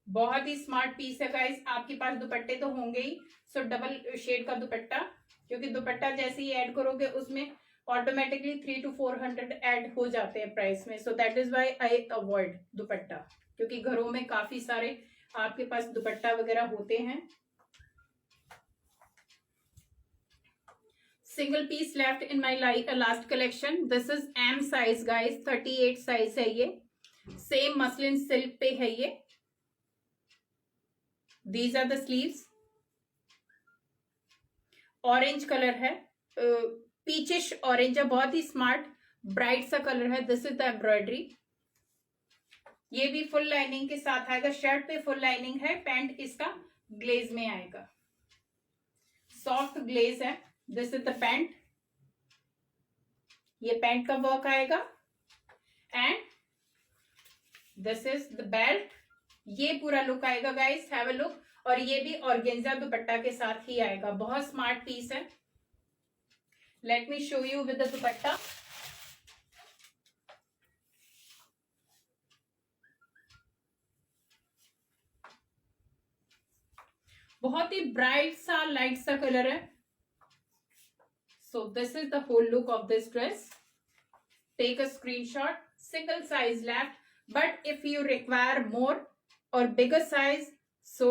बहुत ही smart piece है guys. आपके पास दुपट्टे तो होंगे ही. सो डबल शेड का दुपट्टा, क्योंकि दुपट्टा जैसे ही ऐड करोगे उसमें ऑटोमेटिकली 300 to 400 ऐड हो जाते हैं प्राइस में. So that is why I avoid dupatta, क्योंकि घरों में काफी सारे आपके पास दुपट्टा वगैरह होते हैं. Single piece left in my last collection. This is M size guys. 38 size है ये. Same muslin silk पे है ये. These are the sleeves. Orange color है. Peachish orange है. बहुत ही smart bright सा color है. This is the embroidery. ये भी full lining के साथ आएगा. शर्ट पे full lining है. पैंट इसका glaze में आएगा. Soft glaze है. This is the pant. ये पैंट का वर्क आएगा and this is the belt. ये पूरा लुक आएगा गाइस. Have a look. और ये भी ऑर्गेन्जा दुपट्टा के साथ ही आएगा. बहुत स्मार्ट पीस है. Let me show you with the दुपट्टा. बहुत ही ब्राइट सा लाइट सा कलर है. So this is the whole look of this dress. Take a screenshot. Single size left, but if you require more or bigger size, so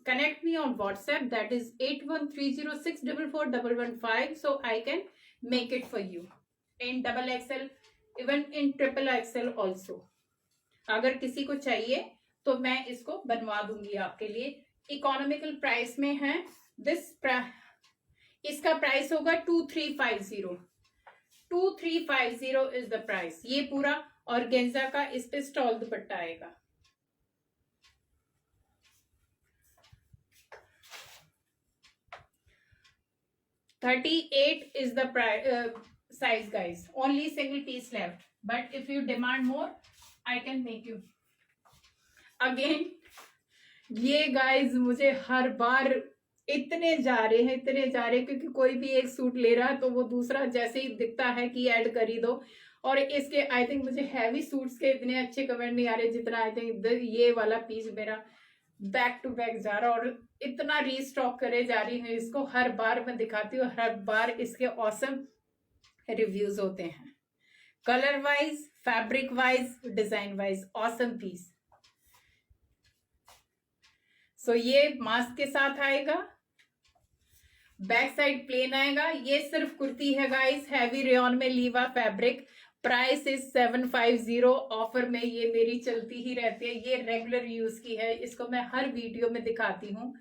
connect me on WhatsApp. That is 8130644115. So I can make it for you in XXL, even in XXL also. अगर किसी को चाहिए तो मैं इसको बनवा दूंगी आपके लिए. इकोनॉमिकल प्राइस में है. दिस इसका प्राइस होगा 2350। 2350 इज द प्राइस। ये पूरा ऑर्गेन्जा का इस पे स्टॉल दुपट्टा आएगा। $38 is the size, guys. Only single piece left. But if you demand more, I can make you. Again, ये guys मुझे हर बार इतने जा रहे हैं क्योंकि कोई भी एक सूट ले रहा है तो वो दूसरा जैसे ही दिखता है कि ऐड कर ही दो। और इसके आई थिंक मुझे हैवी सूट्स के इतने अच्छे कमेंट नहीं आ रहे जितना आई थिंक ये वाला पीस मेरा बैक टू बैक जा रहा और इतना रीस्टॉक करे जा रही हूँ इसको। हर बार मैं दिखाती हूँ, हर बार इसके ऑसम रिव्यूज होते हैं, colour wise, fabric wise, design wise, awesome piece. So ये मास्क के साथ आएगा, बैक साइड प्लेन आएगा। ये सिर्फ कुर्ती है गाइस, हैवी रेयन में लीवा फैब्रिक। Price is 750। ऑफर में ये मेरी चलती ही रहती है, ये रेगुलर यूज की है, इसको मैं हर वीडियो में दिखाती हूँ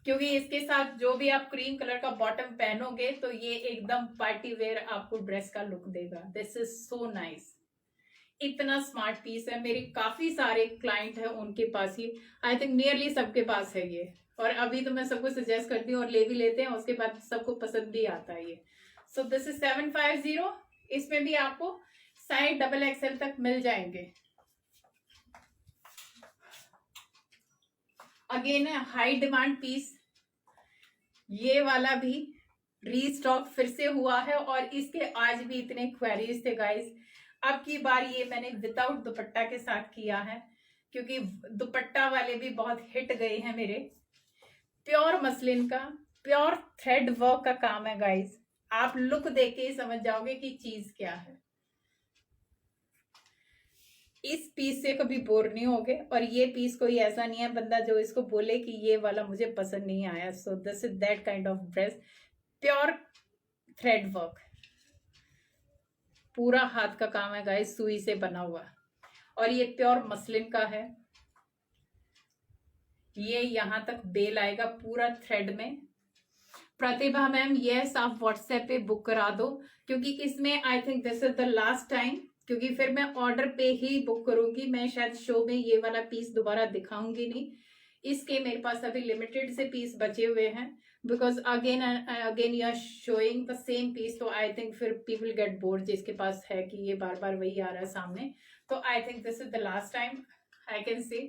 क्योंकि इसके साथ जो भी आप क्रीम कलर का बॉटम पहनोगे तो ये एकदम पार्टी वेयर आपको ड्रेस का लुक देगा। This is so nice. इतना स्मार्ट पीस है, मेरे काफी सारे क्लाइंट है उनके पास ही, आई थिंक नियरली सबके पास है ये। और अभी तो मैं सबको सजेस्ट करती हूँ और ले भी लेते हैं, उसके बाद सबको पसंद भी आता है ये। सो दिस इज 750। इसमें भी आपको साइज XXL तक मिल जाएंगे। अगेन हाई डिमांड पीस, ये वाला भी रीस्टॉक फिर से हुआ है और इसके आज भी इतने क्वेरीज थे गाइस। अब की बार ये मैंने विदाउट दुपट्टा के साथ किया है क्योंकि दुपट्टा वाले भी बहुत हिट गए हैं मेरे। प्योर मसलिन का, प्योर थ्रेड वर्क का काम है गाइस। आप लुक देख के ही समझ जाओगे कि चीज क्या है। इस पीस से कभी बोर नहीं होगे और ये पीस कोई ऐसा नहीं है बंदा जो इसको बोले कि ये वाला मुझे पसंद नहीं आया। सो this is that kind of dress. Pure thread work, पूरा हाथ का काम है गाइस, सुई से बना हुआ और ये प्योर मसलिन का है। ये यहां तक बेल आएगा पूरा थ्रेड में। प्रतिभा मैम यस, आप व्हाट्सएप पे बुक करा दो क्योंकि इसमें I think this is the last time, क्योंकि फिर मैं ऑर्डर पे ही बुक करूंगी। मैं शायद शो में ये वाला पीस दोबारा दिखाऊंगी नहीं, इसके मेरे पास अभी लिमिटेड से पीस बचे हुए हैं because again you are showing the same piece. तो आई थिंक फिर पीपल गेट बोर्ड जिसके पास है कि ये बार बार वही आ रहा है सामने। तो I think this is the last time I can say.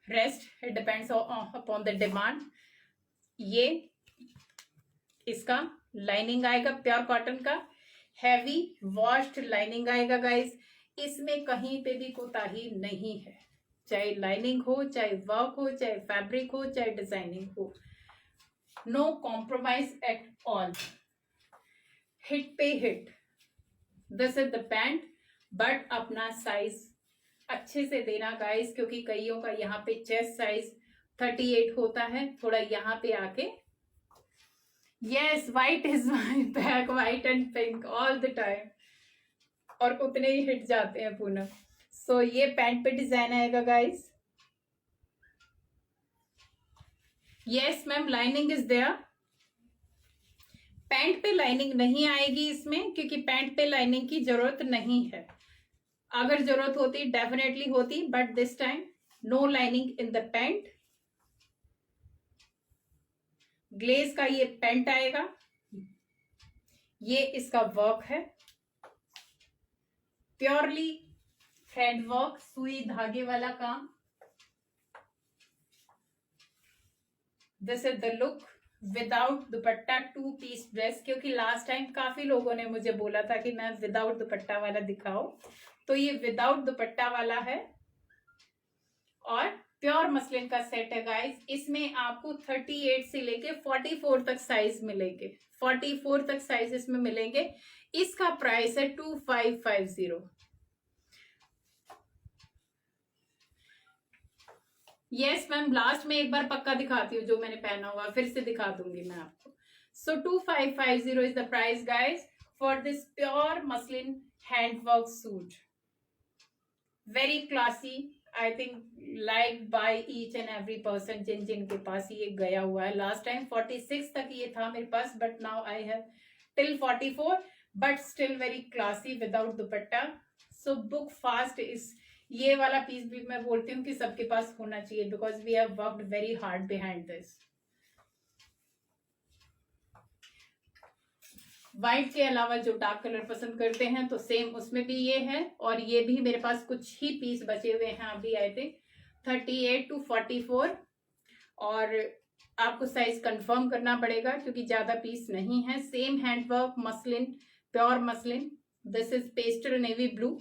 Rest it depends upon the demand. ये इसका लाइनिंग आएगा प्योर कॉटन का, हैवी वॉश्ड लाइनिंग आएगा गाइस। इसमें कहीं पे भी कोताही नहीं है, चाहे लाइनिंग हो, चाहे वर्क हो, चाहे फैब्रिक हो, चाहे डिजाइनिंग हो, no compromise at all. Hit पे hit. This is the pant, but अपना साइज अच्छे से देना गाइस क्योंकि कईयों का यहाँ पे चेस्ट साइज 38 होता है, थोड़ा यहाँ पे आके। Yes, white is my bag, white and pink all the time, और उतने ही हिट जाते हैं पूनम। सो ये पैंट पे डिजाइन आएगा guys. Yes ma'am, lining is there. Pant पे लाइनिंग नहीं आएगी इसमें क्योंकि पैंट पे लाइनिंग की जरूरत नहीं है। अगर जरूरत होती डेफिनेटली होती, but this time no lining in the pant. Glaze का ये पैंट आएगा, ये इसका वर्क है, प्योरली थ्रेड वर्क, सुई धागे वाला काम। This is the look without dupatta, 2 piece dress. क्योंकि लास्ट टाइम काफी लोगों ने मुझे बोला था कि मैं विदाउट दुपट्टा वाला दिखाओ, तो ये विदाउट दुपट्टा वाला है और प्योर मसलिन का सेट है गाइस। इसमें आपको 38 से लेके 44 तक साइज मिलेंगे, 44 तक साइज इसमें मिलेंगे। इसका प्राइस है 2550। यस मैम, लास्ट में एक बार पक्का दिखाती हूँ जो मैंने पहना हुआ, फिर से दिखा दूंगी मैं आपको। सो 2550 is the price guys for this pure muslin handwork suit. Very classy, I think like by each and every person जिनके पास ये गया हुआ है. लास्ट टाइम 46 तक ये था मेरे पास, but now I have till 44, but still very classy without dupatta. So book fast. इस ये वाला पीस भी मैं बोलती हूँ कि सबके पास होना चाहिए, because we have worked very hard behind this. White के अलावा जो डार्क कलर पसंद करते हैं तो सेम उसमें भी ये है, और ये भी मेरे पास कुछ ही पीस बचे हुए हैं अभी. आई थिंक 38 to 44, और आपको साइज कंफर्म करना पड़ेगा क्योंकि ज्यादा पीस नहीं है. Same handwork muslin, pure muslin. This is pastel navy blue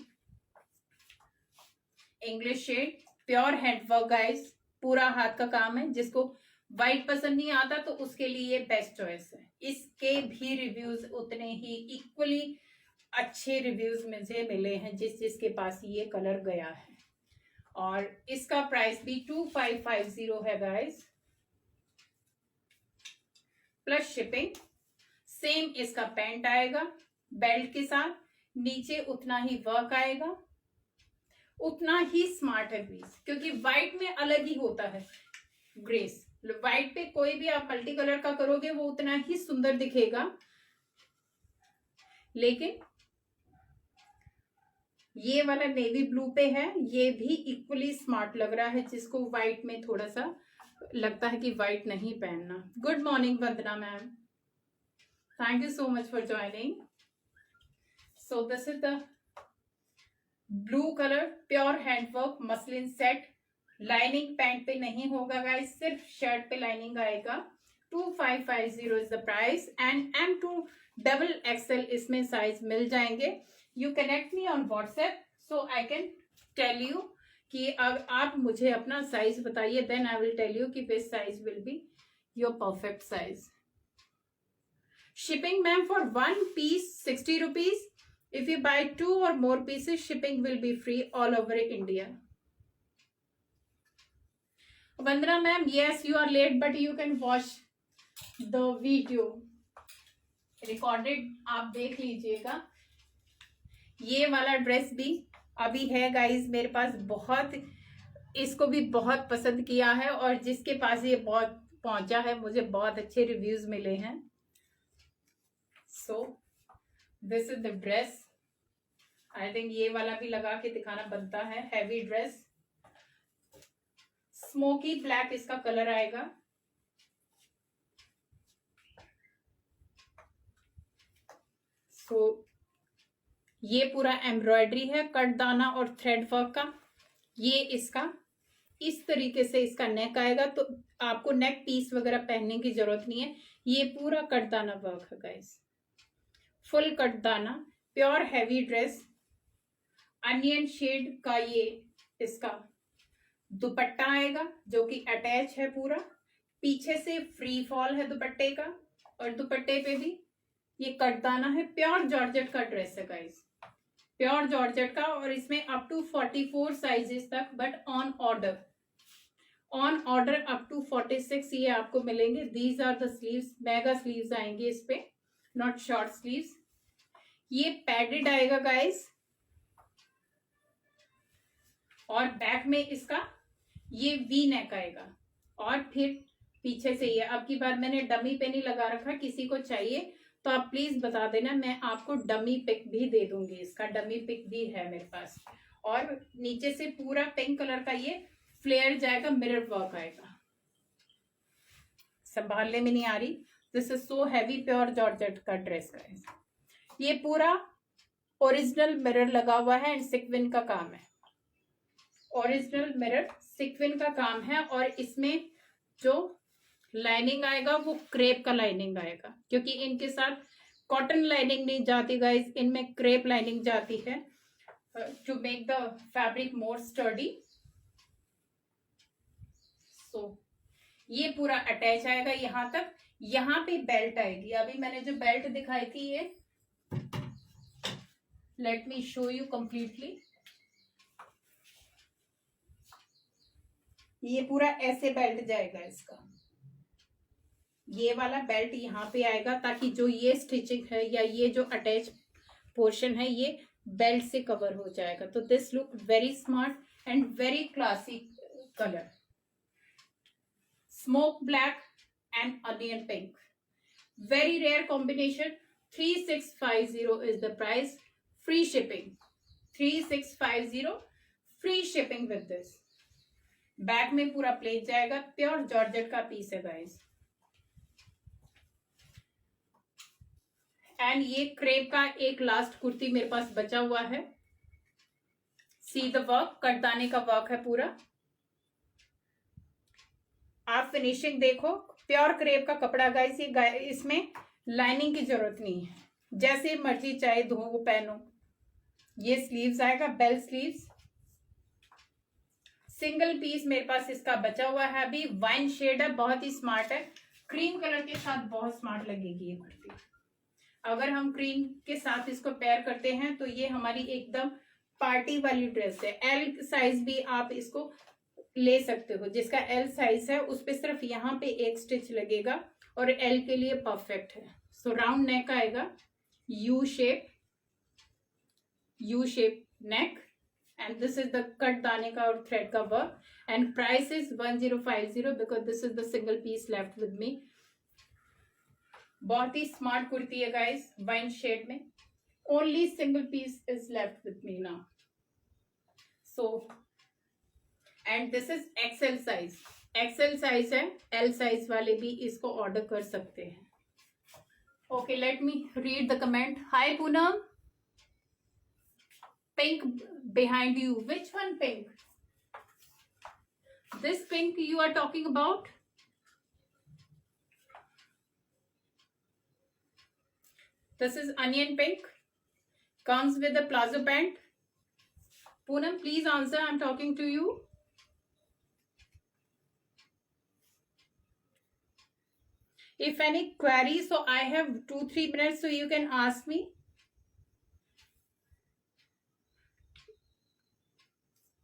English shade, pure handwork guys. पूरा हाथ का काम है. जिसको व्हाइट पसंद नहीं आता तो उसके लिए ये बेस्ट चॉइस है. इसके भी रिव्यूज उतने ही इक्वली अच्छे रिव्यूज मुझे मिले हैं जिसके पास ये कलर गया है. और इसका प्राइस भी 2550 है गाइस, प्लस शिपिंग. सेम इसका पैंट आएगा बेल्ट के साथ, नीचे उतना ही वर्क आएगा, उतना ही स्मार्ट है पीस. क्योंकि व्हाइट में अलग ही होता है ग्रेस. व्हाइट पे कोई भी आप मल्टी कलर का करोगे वो उतना ही सुंदर दिखेगा, लेकिन ये वाला नेवी ब्लू पे है, ये भी इक्वली स्मार्ट लग रहा है. जिसको व्हाइट में थोड़ा सा लगता है कि व्हाइट नहीं पहनना. Good morning Vandana ma'am, thank you so much for joining. So this is the blue colour pure handwork muslin set. Lining pant पे नहीं होगा गाइस, सिर्फ शर्ट पे लाइनिंग आएगा. 2550 is the price, and M2 double XL इसमें size मिल जाएंगे. You connect me on WhatsApp so I can tell you कि अब आप मुझे अपना साइज बताइए, then I will tell you कि which size will be your perfect size. Shipping ma'am for 1 piece 60 rupees. If you buy 2 or more pieces, shipping will be free all over India. Vandana ma'am, yes, you are late, but you can watch the video recorded. आप देख लीजिएगा. ये वाला dress भी अभी है guys मेरे पास. बहुत इसको भी बहुत पसंद किया है, और जिसके पास ये बहुत पहुंचा है मुझे बहुत अच्छे रिव्यूज मिले हैं. सो this is the dress. I think ये वाला भी लगा के दिखाना बनता है. हैवी ड्रेस, स्मोकी ब्लैक इसका कलर आएगा. सो ये पूरा एम्ब्रॉयडरी है, कटदाना और थ्रेड वर्क का. ये इसका इस तरीके से इसका नेक आएगा, तो आपको नेक पीस वगैरह पहनने की जरूरत नहीं है. ये पूरा कटदाना वर्क है गाइस, फुल कटदाना, pure heavy dress. Onion shade का ये इसका दुपट्टा आएगा जो कि अटैच है पूरा. पीछे से फ्री फॉल है दुपट्टे का, और दुपट्टे पे भी ये कटदाना है. प्योर जॉर्जेट का ड्रेस है गाइस, प्योर जॉर्जेट का. और इसमें अप टू 44 साइजेस तक, but on order up to 46 ये आपको मिलेंगे. These are the sleeves, mega sleeves आएंगे इस पे, नॉट शॉर्ट स्लीव्स. ये पैडेड आएगा गाइस, और बैक में इसका ये वी नेक आएगा. और फिर पीछे से ये, अब की बार मैंने डमी पे नहीं लगा रखा. किसी को चाहिए तो आप प्लीज बता देना, मैं आपको डमी पिक भी दे दूंगी. इसका डमी पिक भी है मेरे पास. और नीचे से पूरा पिंक कलर का ये फ्लेयर जाएगा, मिरर वर्क आएगा. संभालने में नहीं आ रही. This is so heavy pure georgette का ड्रेस गाइस. ये पूरा ओरिजिनल मिरर लगा हुआ है, एंड सिक्विन का काम है. ओरिजिनल मिरर सिक्विन का काम है. और इसमें जो लाइनिंग आएगा वो क्रेप का लाइनिंग आएगा, क्योंकि इनके साथ कॉटन लाइनिंग नहीं जाती गाइस, इनमें क्रेप लाइनिंग जाती है to make the fabric more sturdy. So ये पूरा अटैच आएगा यहां तक. यहाँ पे बेल्ट आएगी. अभी मैंने जो बेल्ट दिखाई थी ये, let me show you completely. ये पूरा ऐसे बेल्ट जाएगा इसका. ये वाला बेल्ट यहाँ पे आएगा, ताकि जो ये स्टिचिंग है या ये जो अटैच पोर्शन है ये बेल्ट से कवर हो जाएगा. तो this look very smart and very classy color, smoke black and onion pink. Very rare combination. 3650 is the price. Free shipping. 3650 free shipping with this. Back में पूरा प्लेन जाएगा. Pure georgette का piece है guys. And ये crepe का एक last kurti मेरे पास बचा हुआ है. सी द वर्क, कटदाने का वर्क है पूरा. आप फिनिशिंग देखो. प्योर क्रेप का कपड़ा गाइस. ये इसमें लाइनिंग की जरूरत नहीं है. जैसे मर्जी चाहे धो पहनो. ये स्लीव्स आएगा, बेल स्लीव्स. सिंगल पीस मेरे पास इसका बचा हुआ है अभी. वाइन शेड है, बहुत ही स्मार्ट है. क्रीम कलर के साथ बहुत स्मार्ट लगेगी ये कुर्ती. अगर हम क्रीम के साथ इसको पेयर करते हैं तो ये हमारी एकदम पार्टी वाली ड्रेस है. एल साइज भी आप इसको ले सकते हो. जिसका एल साइज है उस पे सिर्फ यहाँ पे एक स्टिच लगेगा और एल के लिए परफेक्ट है. सो राउंड नेक आएगा, U shape neck, and this is the cut दाने का और thread का work, and price is 1050 because this is the single piece left with me. बहुत ही स्मार्ट कुर्ती है गाइस, वाइन शेड में. Only single piece is left with me now. So and this is XL size. XL size है. L size वाले भी इसको order कर सकते हैं. Okay, let me read the comment. Hi Poonam. Pink behind you. Which one pink? This pink you are talking about? This is onion pink. Comes with a palazzo pant. Poonam, please answer. I'm talking to you. If any queries, so I have 2-3 minutes, so you can ask me.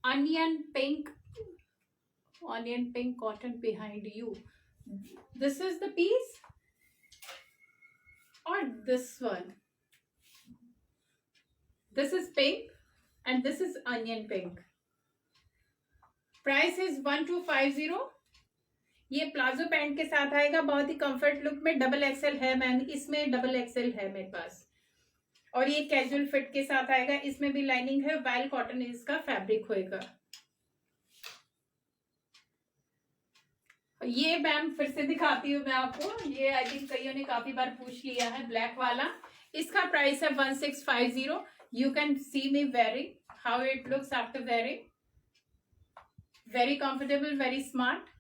Onion pink cotton behind you. This is the piece or this one? This is pink and this is onion pink. Price is 1250. ये palazzo pant के साथ आएगा. बहुत ही comfort look में. Double XL है ma'am, इसमें double XL है मेरे पास. और ये कैजुअल फिट के साथ आएगा. इसमें भी लाइनिंग है. वाइल कॉटन इसका फैब्रिक होएगा. ये मैम फिर से दिखाती हूँ मैं आपको. ये आई थिंक कईयों ने काफी बार पूछ लिया है. ब्लैक वाला. इसका प्राइस है 1650. You can see me wearing how it looks after wearing. Very comfortable, very smart.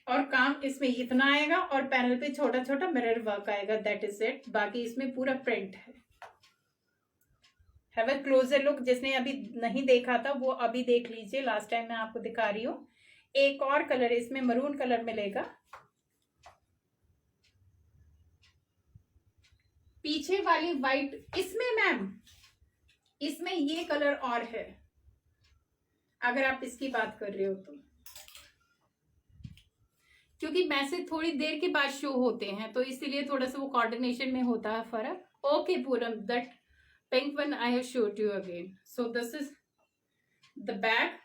और काम इसमें इतना आएगा और पैनल पे छोटा छोटा मिरर वर्क आएगा. That is it. बाकी इसमें पूरा प्रिंट है. Have a closer look. जिसने अभी नहीं देखा था वो अभी देख लीजिए. लास्ट टाइम मैं आपको दिखा रही हूँ. एक और कलर इसमें मरून कलर मिलेगा. पीछे वाली वाइट इसमें मैम, इसमें ये कलर और है अगर आप इसकी बात कर रहे हो तो. क्योंकि मैसेज थोड़ी देर के बाद शो होते हैं तो इसीलिए थोड़ा सा वो कोऑर्डिनेशन में होता है फर्क. Okay Puram, that pink one I have showed you again. So this is the back.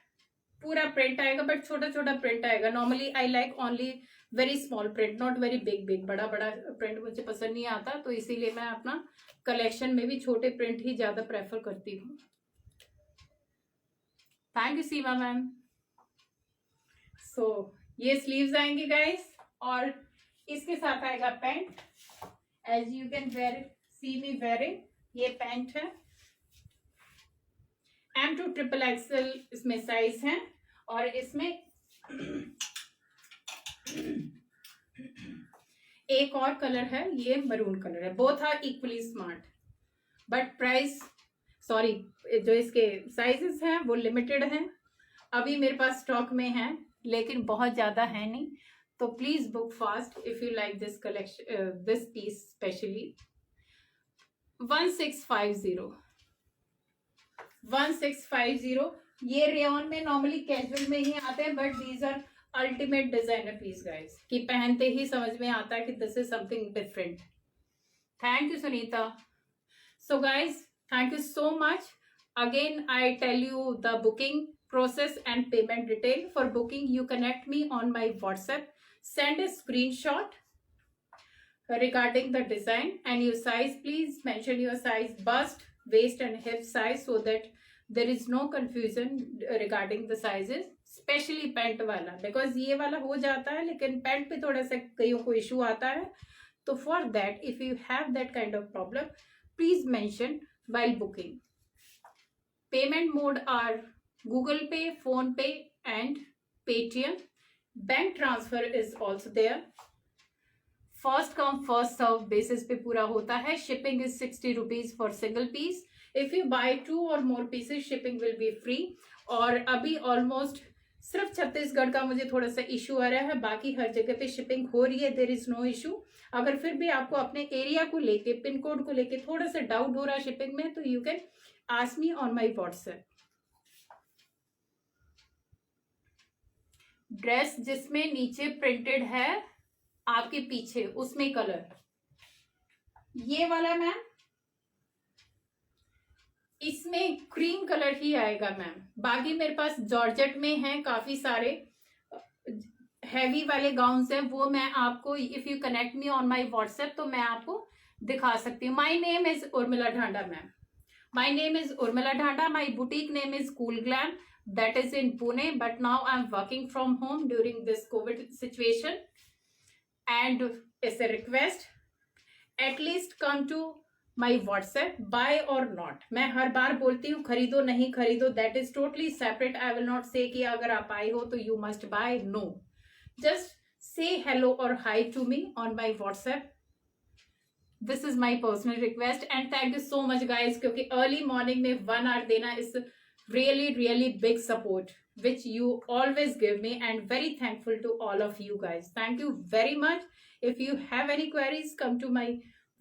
पूरा प्रिंट आएगा बट छोटा छोटा प्रिंट आएगा. Normally I like only very small print, not very big. बड़ा बड़ा प्रिंट मुझे पसंद नहीं आता तो इसीलिए मैं अपना कलेक्शन में भी छोटे प्रिंट ही ज्यादा प्रेफर करती हूँ. Thank you Seema ma'am. So ये स्लीव्स आएंगे गाइस और इसके साथ आएगा pant. As you can wear see me wearing. ये पैंट है. M2 ट्रिपल एक्सएल इसमें साइज है. और इसमें एक और कलर है. ये मरून कलर है. Both are equally smart but price, sorry, जो इसके साइजेस हैं वो लिमिटेड हैं. अभी मेरे पास स्टॉक में है लेकिन बहुत ज्यादा है नहीं. तो please book fast if you like this collection, this piece specially. 1650. ये रेयन में नॉर्मली कैजुअल में ही आते हैं but these are ultimate designer piece guys कि पहनते ही समझ में आता है कि this is something different. Thank you Sunita. So guys, thank you so much. Again, I tell you the booking process and payment detail. For booking, you connect me on my WhatsApp. Send a screenshot regarding the design and your size. Please mention your size, bust, waist and hip size, so that there is no confusion regarding the sizes, specially pant वाला, because ये वाला हो जाता है लेकिन pant पे थोड़ा सा कईयों को इशू आता है. तो for that, if you have that kind of problem, please mention while booking. Payment mode are Google Pay, Phone Pay and Paytm. Bank transfer is also there. First come first serve basis पे पूरा होता है. Shipping is 60 rupees for single piece. If you buy 2 or more pieces, shipping will be free. और अभी almost सिर्फ छत्तीसगढ़ का मुझे थोड़ा सा इशू आ रहा है, बाकी हर जगह पे शिपिंग हो रही है, देयर इज नो इशू. अगर फिर भी आपको अपने एरिया को लेके, पिन कोड को लेके थोड़ा सा डाउट हो रहा है शिपिंग में, तो you can ask me on my WhatsApp. Dress जिसमें नीचे प्रिंटेड है आपके पीछे, उसमें कलर ये वाला मैम, इसमें क्रीम कलर ही आएगा मैम. बाकी मेरे पास जॉर्जेट में है काफी सारे हैवी वाले गाउन्स हैं, वो मैं आपको, if you connect me on my WhatsApp, तो मैं आपको दिखा सकती हूँ. My name is Urmila Dhanda ma'am. My name is Urmila Dhanda. My boutique name is cool glam, that is in Pune, but now I'm working from home during this COVID situation. And it's a request, at least come to my WhatsApp, buy or not. मैं हर बार बोलती हूँ खरीदो नहीं खरीदो, that is totally separate. I will not say कि अगर आप आए हो तो you must buy. No, just say hello or hi to me on my WhatsApp. This is my personal request and thank you so much guys, क्योंकि early morning में 1 hour देना is really big support which you always give me, and very thankful to all of you guys. Thank you very much. If you have any queries, come to my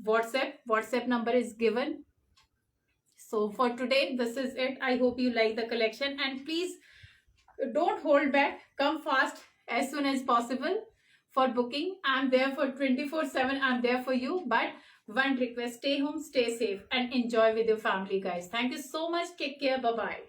WhatsApp number is given. So for today this is it. I hope you like the collection and please don't hold back, come fast as soon as possible for booking. I'm there for 24/7. I'm there for you, but one request, stay home, stay safe and enjoy with your family guys. Thank you so much. Take care. Bye bye.